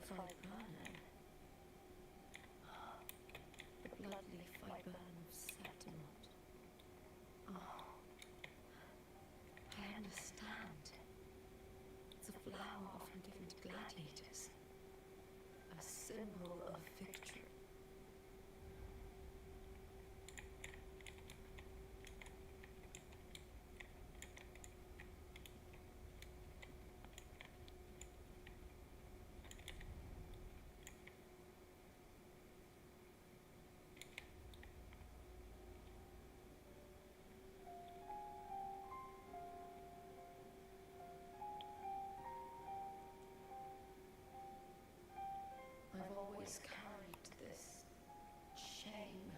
Viburnum. The bloodleaf viburnum of Septimont. Oh, I understand. It's a flower often given to gladiators. A symbol of victory. I've always carried this shame.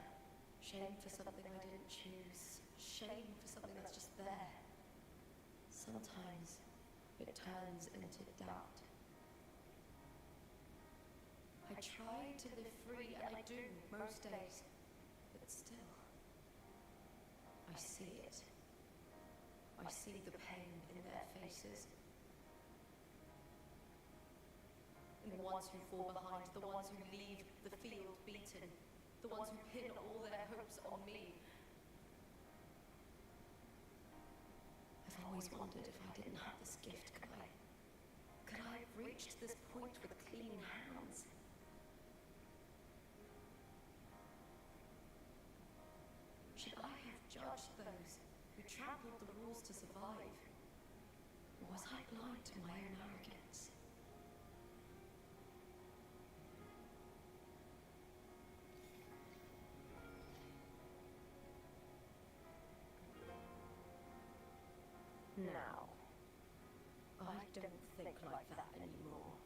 Shame for something I didn't choose. Shame for something that's just there. Sometimes it turns into doubt. I try to live free, and I do most days. But still, I see it. I see the pain in their faces. The ones who fall behind, the ones who leave the field beaten, the ones who pin all their hopes on me. I've always wondered if I didn't have this gift, could I have reached this point with clean hands? Should I have judged those who trampled the rules to survive? Or was I blind to my own arrogance? Now, I don't think like that anymore.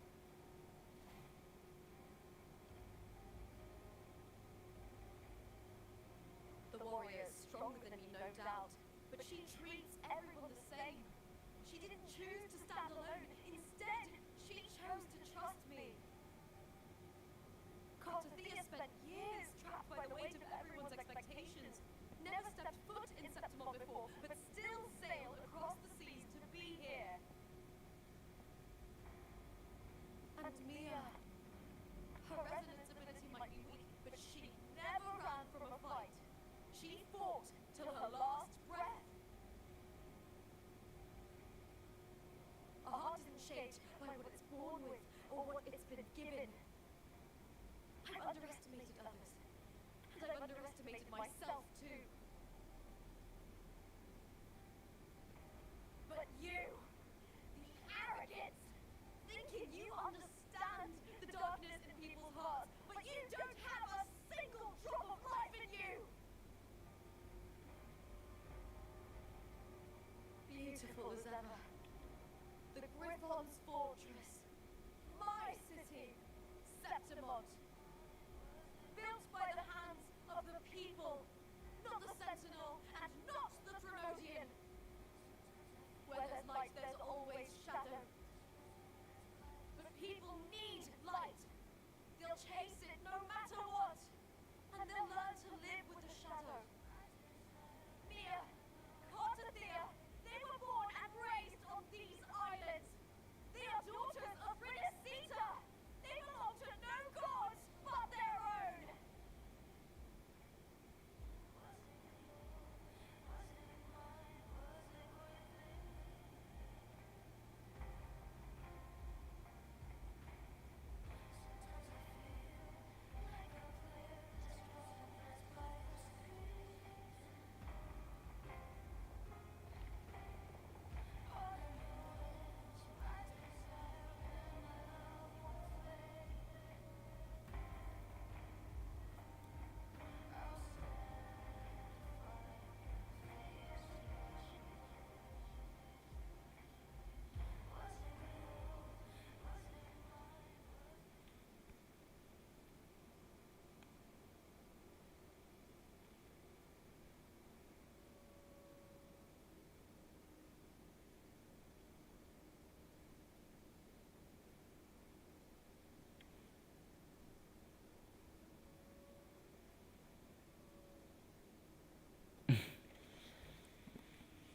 She treats everyone the same. She didn't choose to stand alone. Instead, she chose to trust me. Thea spent years trapped by the weight of everyone's expectations. Never stepped foot in Septimont before, but still sailed across the seas to be here. And Mia, her resonance ability might be weak, but she never ran from a fight. She fought till her last breath. A heart isn't shaped by what it's born with or what it's been given. I've underestimated others, and I've underestimated myself too. But you, the arrogance, thinking you understand the darkness in people's hearts, but you don't have a single drop of life in you! Beautiful as ever. The Griffon's fortress. My city, Septimont. Built by the hands of the people, not the Sentinel and not the Trinodian. Where there's light, there's always shadow. But people need light. They'll chase it no matter what. And they'll learn to live with the shadow. Mia, Thea, they were born and raised on these islands. They are daughters of Renacita. They belong to no gods but their own.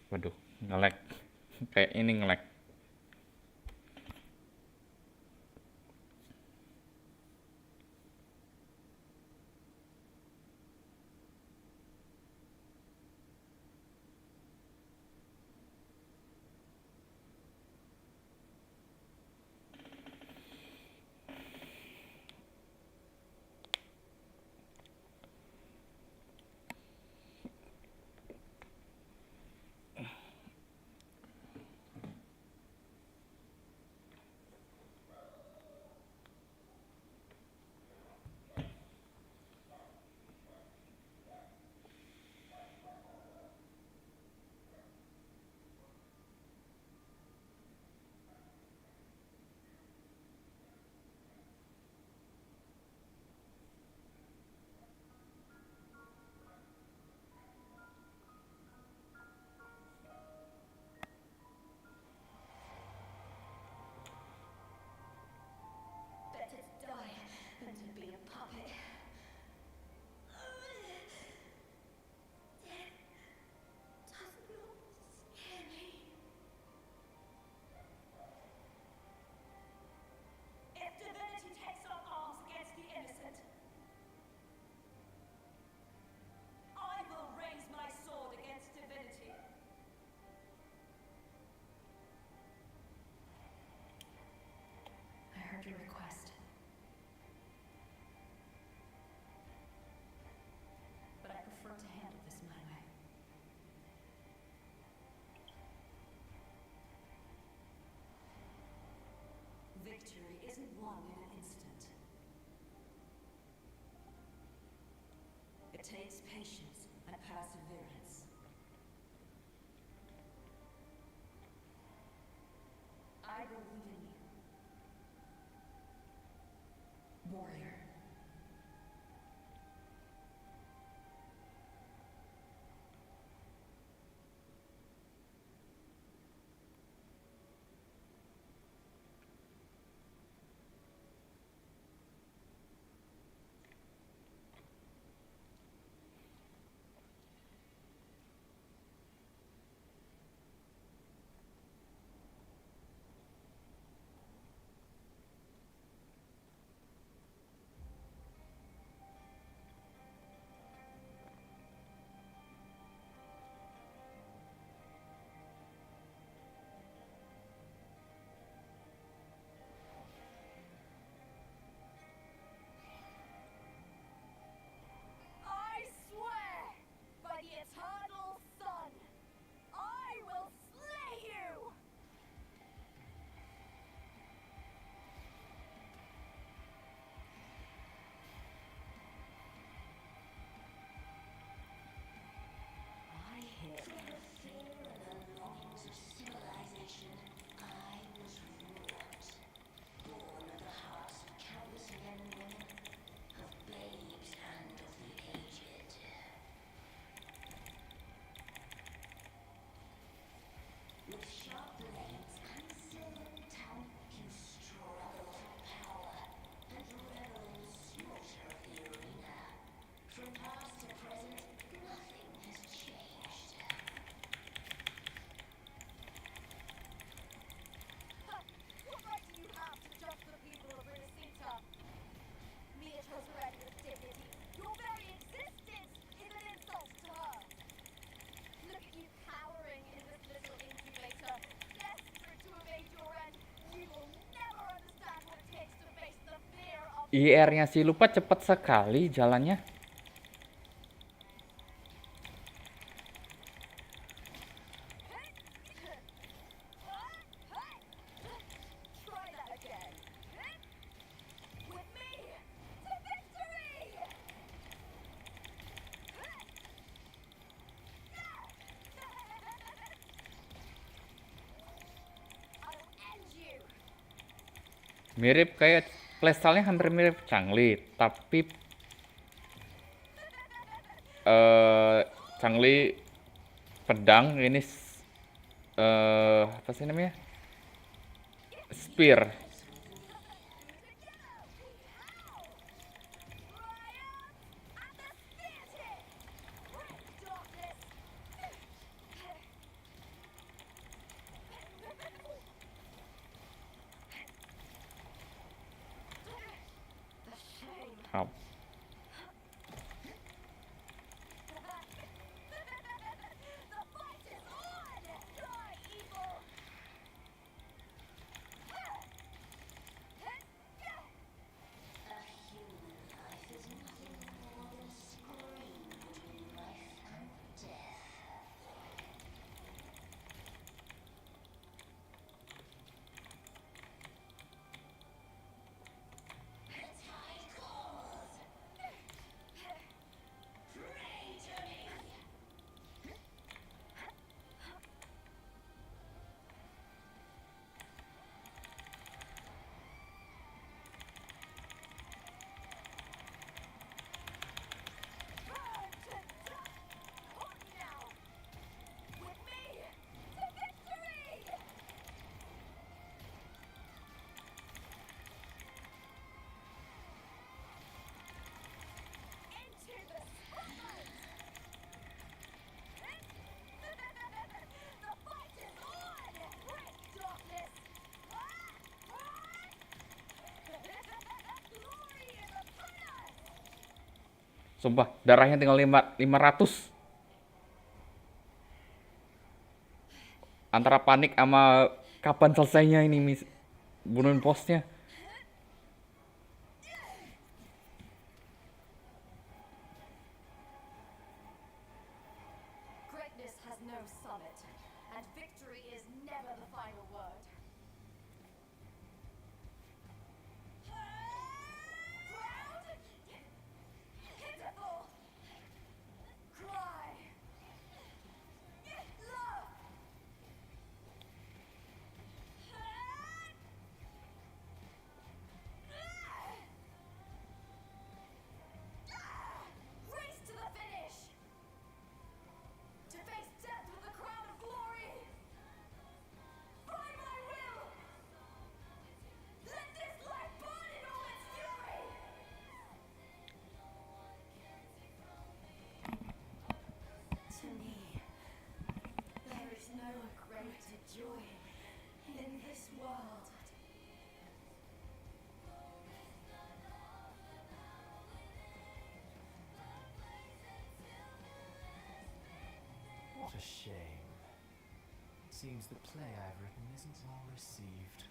Waduh, nge-lag. Kayak ini nge-lag. Better die than to be a puppet. Death does not scare me. If divinity takes up arms against the innocent, I will raise my sword against divinity. I heard your request. But I prefer to handle this my way. Victory isn't won in an instant. It takes patience and perseverance. I believe in you. Warrior. IR-nya si lupa cepet sekali jalannya. Try that again. With me to victory! I'll end you. Mirip kayak playstyle-nya hampir mirip Changli, tapi Changli pedang, ini apa sih namanya? Spear. Hap. Sumpah, darahnya tinggal 500. Antara panik sama kapan selesainya ini bunuhin bosnya. Greatness has no summit, and victory is never the final word. Proud, pitiful, cry, love. Race to the finish. To face death with the crown of glory. By my will. Let this life burn in all its fury. To me, there is no greater joy in this world. What a shame. Seems the play I've written isn't well received.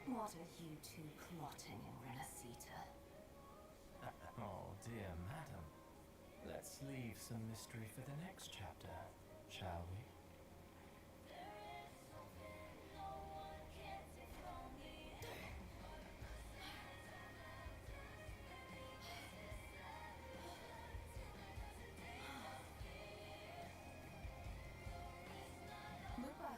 What are you two plotting, Renacita? Oh dear madam. Let's leave some mystery for the next chapter, shall we? Lupa.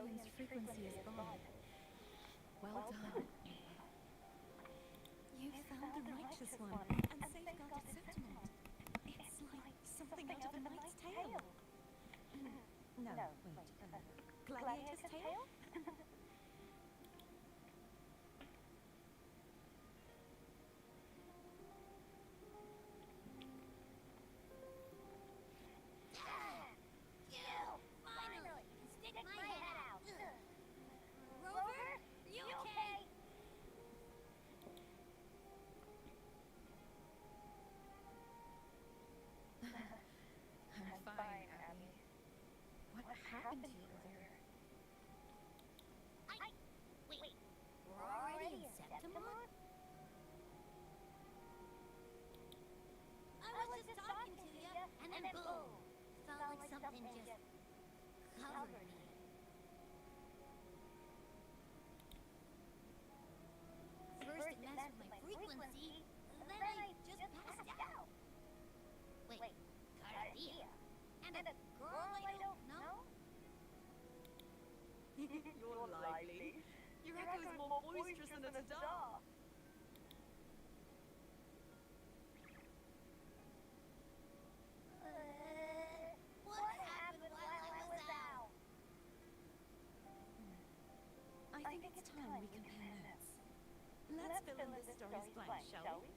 Threnodian's frequency is gone. Well done. You found the righteous one and safeguarded Septimont. It's like something out of a knight's tale. No, wait, gladiator's tale? Finally! Stick my head out! Rover, you okay? I'm fine, Abby. What happened to you earlier? Wait, we're already in Septimont? I was just talking to you, and then boom! Felt like something just covered me. First it messed with my frequency, then I just passed out. Wait, Cardia? And a girl I don't know? You're lively. Your echo's more boisterous than a star. What happened while I was out? I think it's time we compare notes. Let's fill in this story's blank, shall we?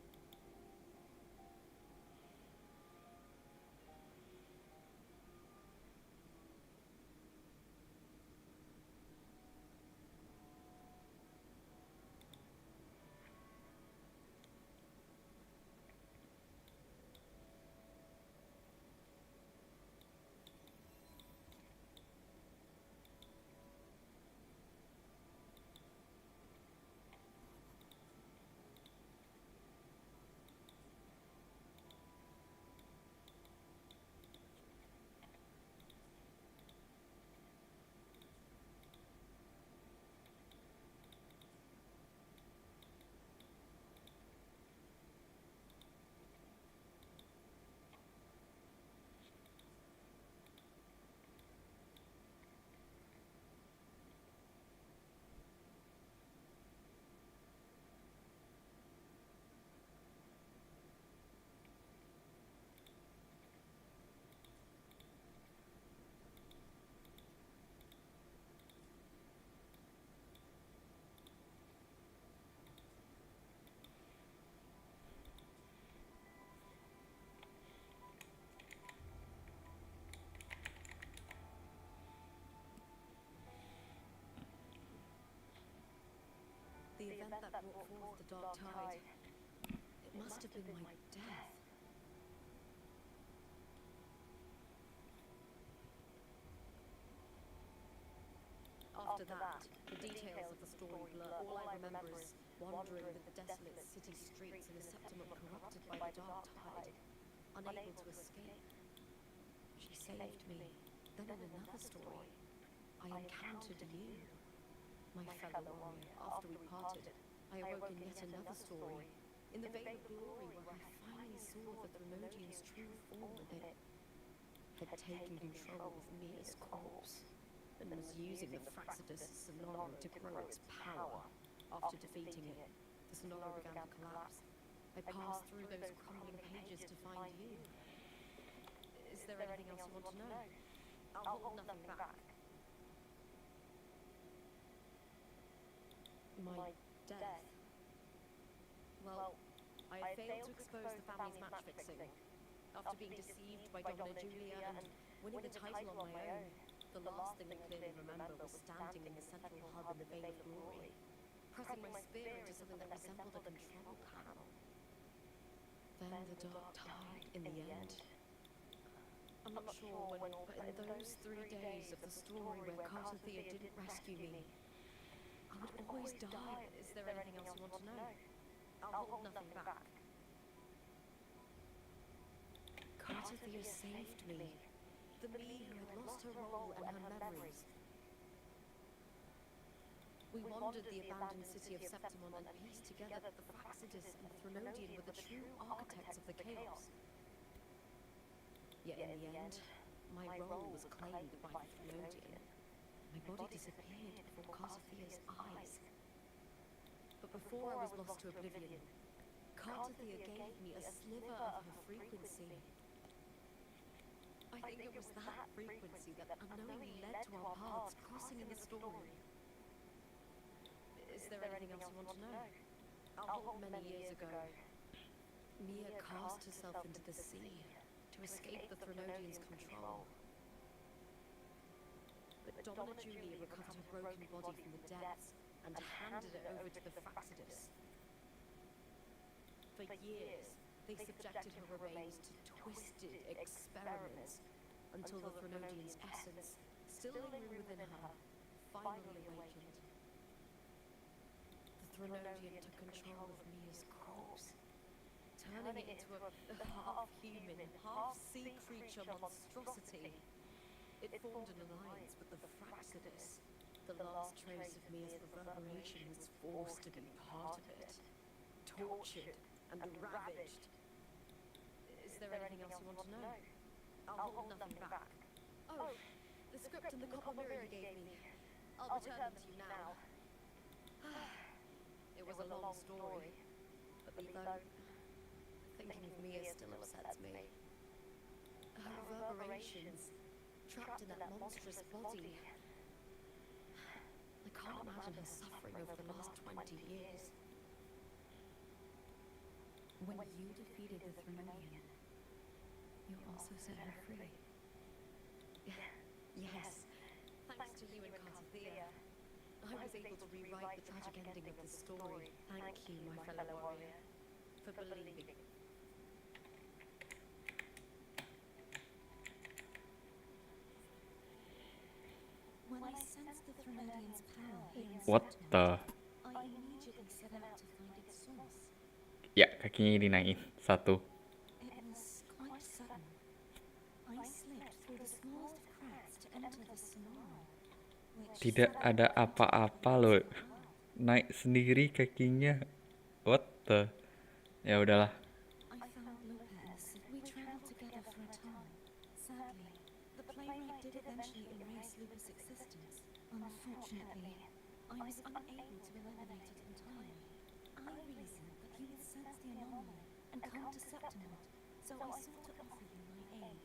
The event that brought forth the dark tide. It must have been my death. After that, the details of the story blur. All I remember is wandering the desolate city streets in a Septimont corrupted by the dark tide, unable to escape. She saved me. Then in another story, I encountered you, my fellow warrior. After we parted, I awoke in yet another story, in the veil of glory where I finally saw the Threnodian's true form, and it had taken control of Mia's corpse and was using the Fraxidus Sonora to grow its power. After defeating it, the Sonora began to collapse. I passed through those crumbling pages to find you. Is there anything else you want to know? I'll hold nothing back. My death. Well, I had failed to expose the family's match-fixing. After being deceived by Donna Julia and winning the title on my own, the last thing I clearly remember was standing in the central hub in the Veil of Glory, pressing my spear into something that resembled a control panel. Then the dark tide in the end. I'm not sure when, but in those 3 days of the story where Carter Thea didn't rescue me, I would always die. Is there anything else you want to know? I'll hold nothing back. Carter Thea saved me. The me who had lost her role and her memories. We wandered the abandoned city of Septimont and pieced together that the Fraxidus and the Threnodian were the true architects of the chaos. Yet in the end, my role was claimed by the Threnodian. My body disappeared before Cartothia's eyes. But before I was lost to oblivion, Cartothia gave me a sliver of her frequency. I think it was that frequency that unknowingly led to our paths crossing in the story. Is there anything else you want to know? Many years ago, Mia cast herself into the sea to escape the Threnodians' control. But Donna Julia recovered her broken body from the depths and handed it over to the Fraxidus. For years, they subjected her remains to twisted experiments until the Threnodians' essence, still lingering within her, finally awakened. The Threnodian took control of Mia's corpse, turning it into a half-human, half-sea creature monstrosity. It formed an alliance with the Fraxidus. The last trace of Mia's reverberation was forced to be part of it, tortured and ravaged. Is there anything else you want to know? I'll hold nothing back. Oh, the script and the copper mirror you gave me. I'll return them to you now. It was a long story, but though thinking of Mia still upsets me. Her reverberations, trapped in that monstrous body. I can't imagine her suffering over the last 20 years. When you defeated the Threnodian, you also set her free. Yes, thanks to you and Cartothia, I was able to rewrite the tragic ending of the story. Thank you, my fellow warrior, for believing. When I sensed the Threnodian's power here in What Septimont, the? I immediately set out to find its source. Ya, kakinya dinaikin. Satu. It was quite sudden. I slipped through the smallest cracks to enter the Sonora, which Tidak ada apa-apa loh. Naik sendiri kakinya. What the? Ya udahlah. I found Lopez. We traveled together for a time. Sadly, the playwright did eventually erase Lupus' existence. Unfortunately, I was unable to eliminate it entirely. I reasoned that you would sense the anomaly and come to Septimont, so I sought to offer you my aid.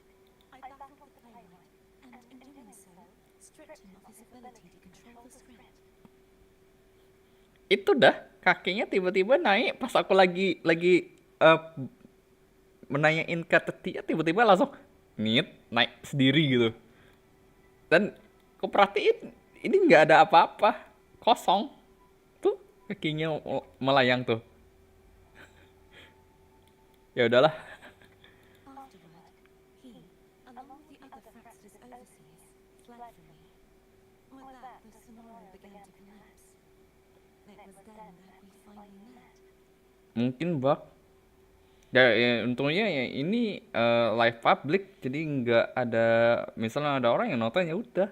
I battled the playwright, and in doing so, stripped him of his ability to control the script. Itu dah kakinya tiba-tiba naik pas aku lagi menanyain ke Tetia, tiba-tiba langsung naik sendiri gitu. Dan aku perhatiin ini nggak ada apa-apa, kosong. Tuh kakinya melayang tuh. Ya udahlah. Afterward, he, along with the other Fraxidus overseers, fled from me. With that, the Sonora began to collapse. It was then that we finally met. Mungkin bug. Ya, untungnya ya ini live public, jadi nggak ada, misalnya ada orang yang nonton ya udah.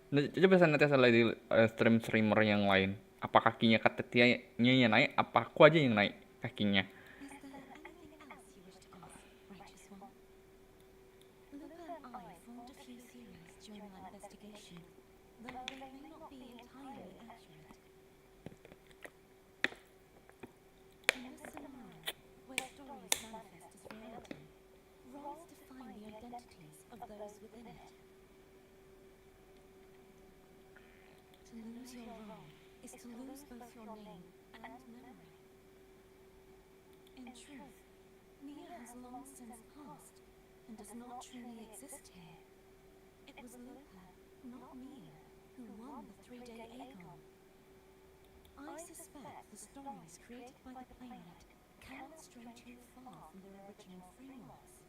Nah, coba saya nanti saya lihat di streamer yang lain. Apa kakinya Tetia yang naik? Apa aku aja yang naik kakinya? Is there anything else you wish to ask, righteous one? Lupa and I formed a few theories during our investigation, though they may not be entirely accurate. In the Sonora, where stories manifest as reality, roles define the identities of those within it. To lose your role is to lose both your name and memory. In truth, Mia has long since passed and does not truly exist here. It was Lupa, not Mia, who won the 3-day Aegon. I suspect the stories created by the playwright cannot stray too far from their original frameworks,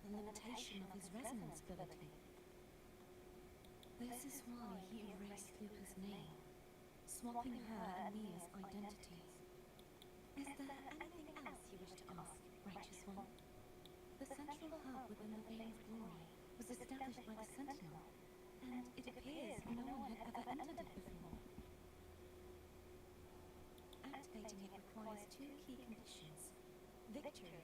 the limitation of his resonance ability. This is why he erased Lupa's name, swapping her and Mia's identities. Is there anything else you wish to ask, righteous one? The central hub within the Veil of Glory was established by the Sentinel, and it appears no one had ever entered it before. Activating it requires two key conditions: victory,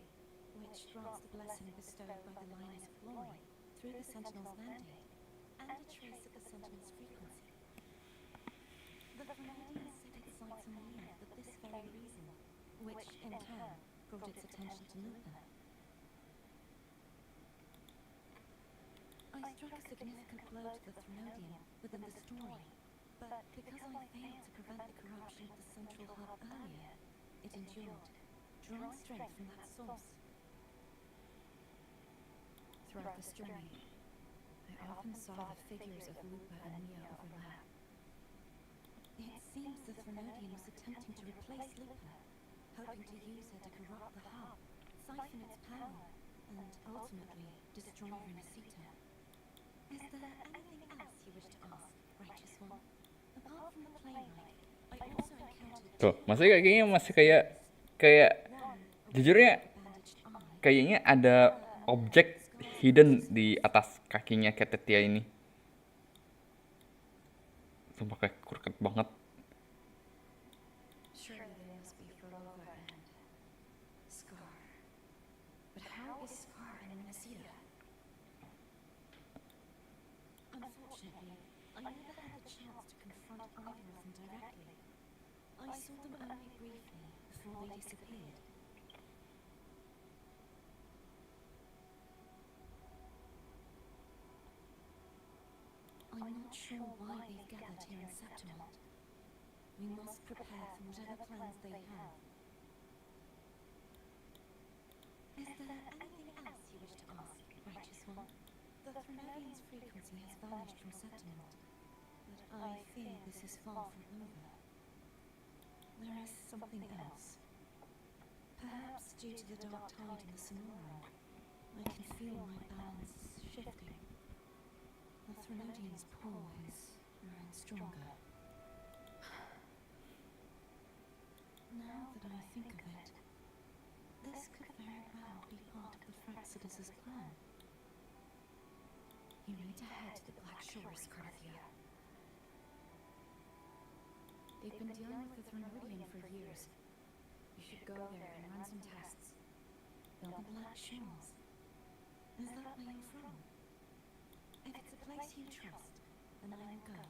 which grants the blessing bestowed by the Lioness of Glory through the Sentinel's mandate, and a trace of the Sentinel's frequency. in turn, brought its attention to lupa. I struck a significant blow to the Threnodian within the story, but because I failed to prevent the corruption of the central hub earlier, it endured, drawing strength from that source. Throughout this journey, I often saw the figures of Lupa and Mia overlap. It seems the Threnodian was attempting to replace lupa, hoping to use her to corrupt the hub, siphon its power, and ultimately destroy Renacita. Is there anything else you wish to ask, righteous one? Apart from the playwright, I also encountered Tuh, masih kayaknya masih kayak jujurnya bandaged eye. kayaknya ada objek hidden di atas kakinya Ketetia ini. Sumpah kayak kurket banget. Surely they must be for Lova and Scar. But how is Scar and Renacita? Unfortunately, I never had the chance to confront either of them directly. I saw them only briefly before they disappeared. I'm not sure why they've gathered here in Septimont. We must prepare for whatever plans they have. Is there anything else you wish to ask, righteous one? The Threnodian's frequency has vanished from Septimont, but I fear this is far from over. There is something else. Perhaps due to the dark tide in the Sonoran, I can feel my balance shifting. The Threnodian's pull is growing stronger. Now that I think of it, this could very well be part of the Fraxidus's plan. You need to head to the Black Shores, Carthia. They've been dealing with the Threnodian for years. You should go there and run some tests. The Black Shores. Is that where you're from? If it's a place you trust, then I will go.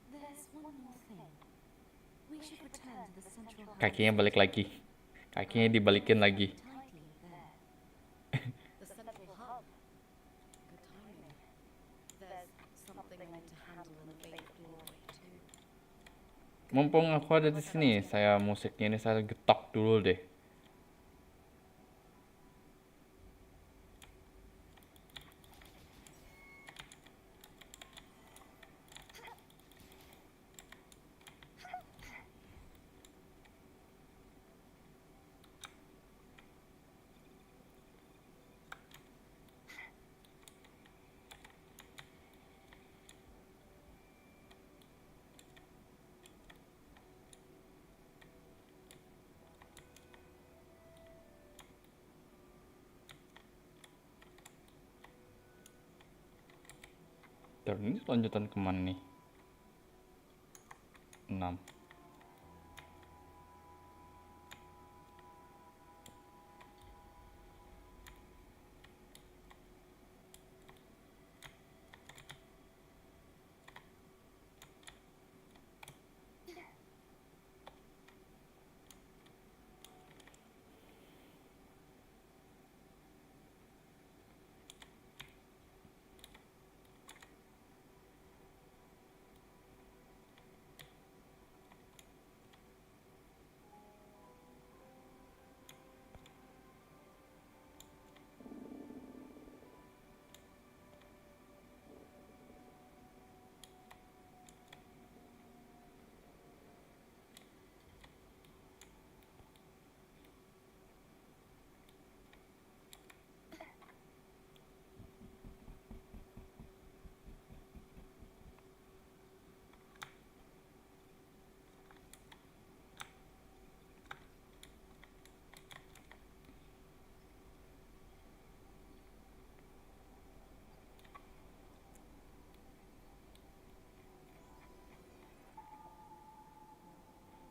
There's one more thing. We should return to the central hub. Kakinya balik lagi. Kakinya dibalikin lagi. Tightly there. The central hub. Good timing. There's something I need to handle in the vague doorway too. Mumpung aku ada di sini, saya musiknya ini saya getok dulu deh. Terus ini lanjutan kemana nih? 6.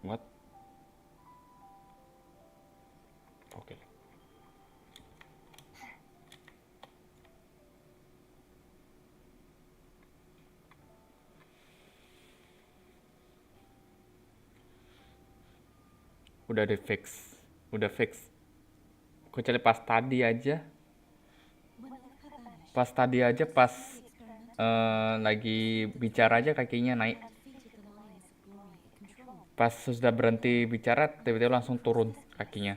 What? Oke. udah di fix, kecuali pas tadi aja, lagi bicara aja kakinya naik, pas sudah berhenti bicara tiba-tiba langsung turun kakinya.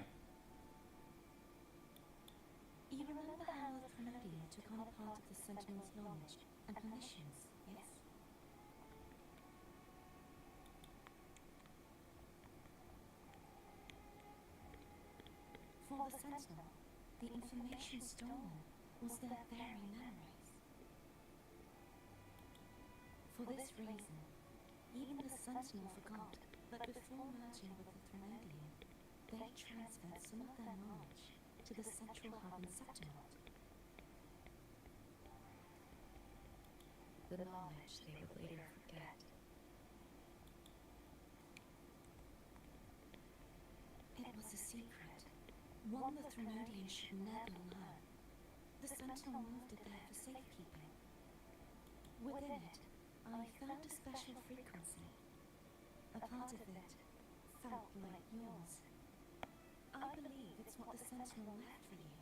You remember how the Trinodian took on a part of the Sentiment's knowledge and omniscience, yes? For the Sentinel, the information stolen was their very memories. For this reason, even the Sentinel forgot that before merging with the Trinodian, they transferred some of their knowledge to the central hub in Septimont. The knowledge they would later forget. It was a secret, one the Trinodian should never learn. The Sentinel moved it there for safekeeping. Within it, I found a special frequency. A part of it felt like yours. I believe it's what the Sentinel left for you,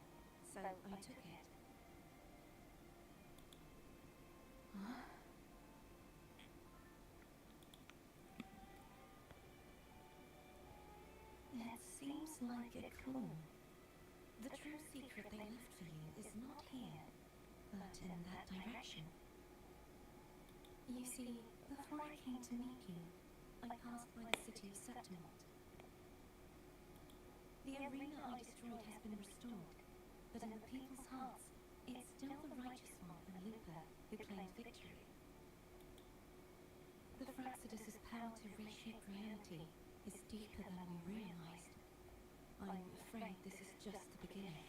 so I took it. It seems like a clue. The true secret they left for you is not here, but in that direction. You see, before I came to meet you, I passed by the city of Septimont. The arena I destroyed has been restored, but in the people's hearts, it's still the righteous one and Lupa who claimed victory. The Fraxidus' power to reshape reality is deeper than we realized. I'm afraid this is just the beginning.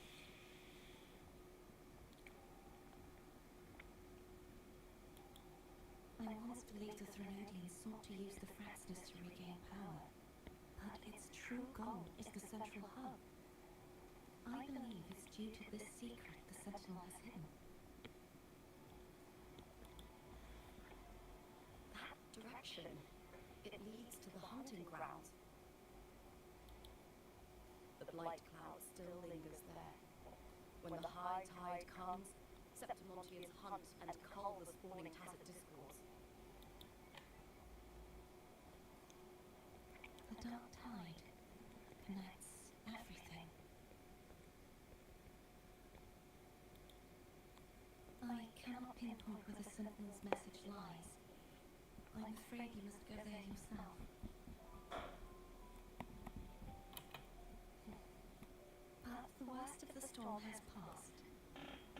I once believed the Trinodian sought to use the Fraxidus to regain power. But its true goal is the central hub. I believe it's due to this secret the Sentinel has hidden. That direction. It leads to the hunting grounds. The blight cloud still lingers there. When the high tide comes, Septimontians hunt and cull the spawning tacit discords. The dark tide connects everything. I cannot pinpoint where the Sentinel's message lies. I'm afraid you must go there yourself. But the worst of the storm has passed.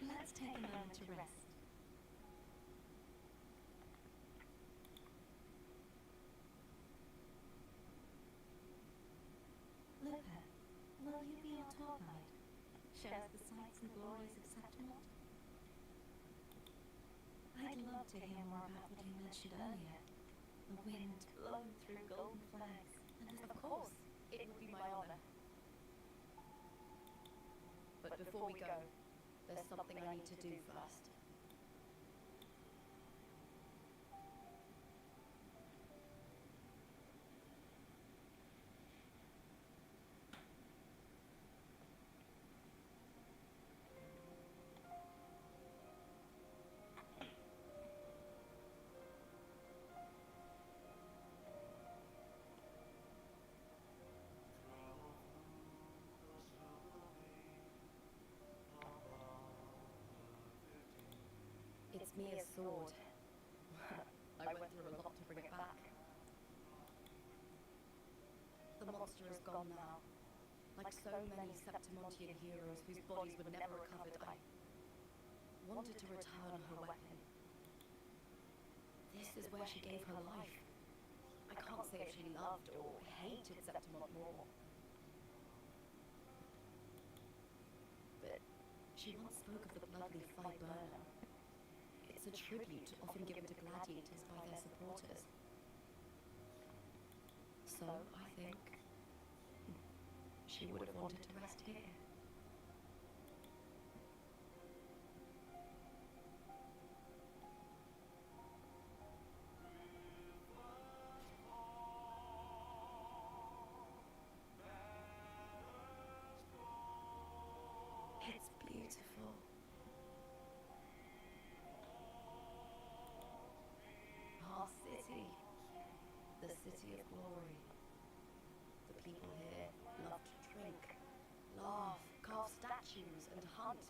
Let's take a moment to rest. Lupa, will you be our tour guide? Show us the sights and glories of Septimont? I'd love to hear more about what you mentioned earlier. The wind blowing through golden flags. And Of course, it would be my honor. But before we go, there's something I need to do first. It's Mia's sword. I went through a lot to bring it back. The monster is gone now. Like so many Septimontian heroes whose bodies were never recovered, I wanted to return her weapon. This is where she gave her life. I can't say if she loved or hated Septimont more. But she once spoke of the bloodly Viburnum. It's a tribute often given to gladiators by their supporters. So, I think she would have wanted to rest here. city. The city of glory. The people here love to drink, laugh, carve statues, and hunt.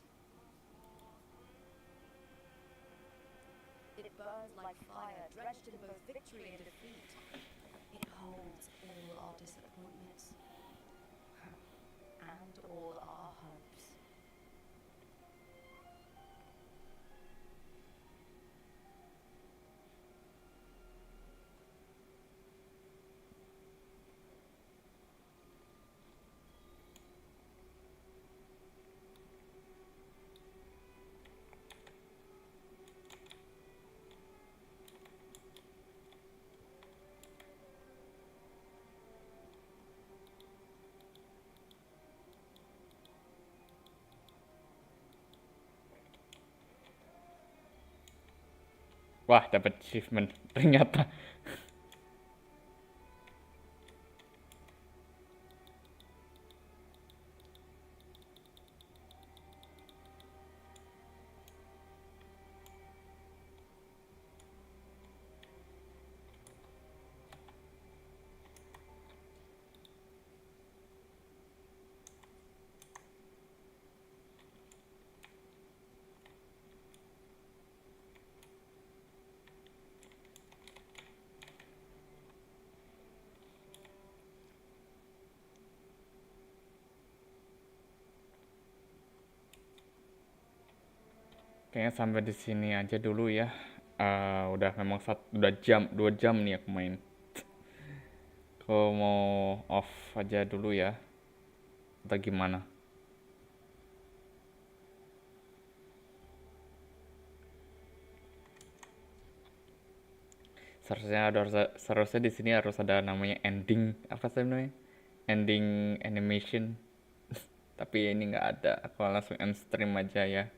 It burns like fire, drenched in both victory and defeat. It holds all our disappointments and all our hopes. Wah, dapat achievement ternyata. Kayaknya sampai di sini aja dulu ya. Udah memang udah 2 jam nih aku main. Aku mau off aja dulu ya. Atau gimana? Seharusnya di sini harus ada namanya ending, apa sih namanya? Ending animation. Tapi ini nggak ada. Aku langsung end stream aja ya.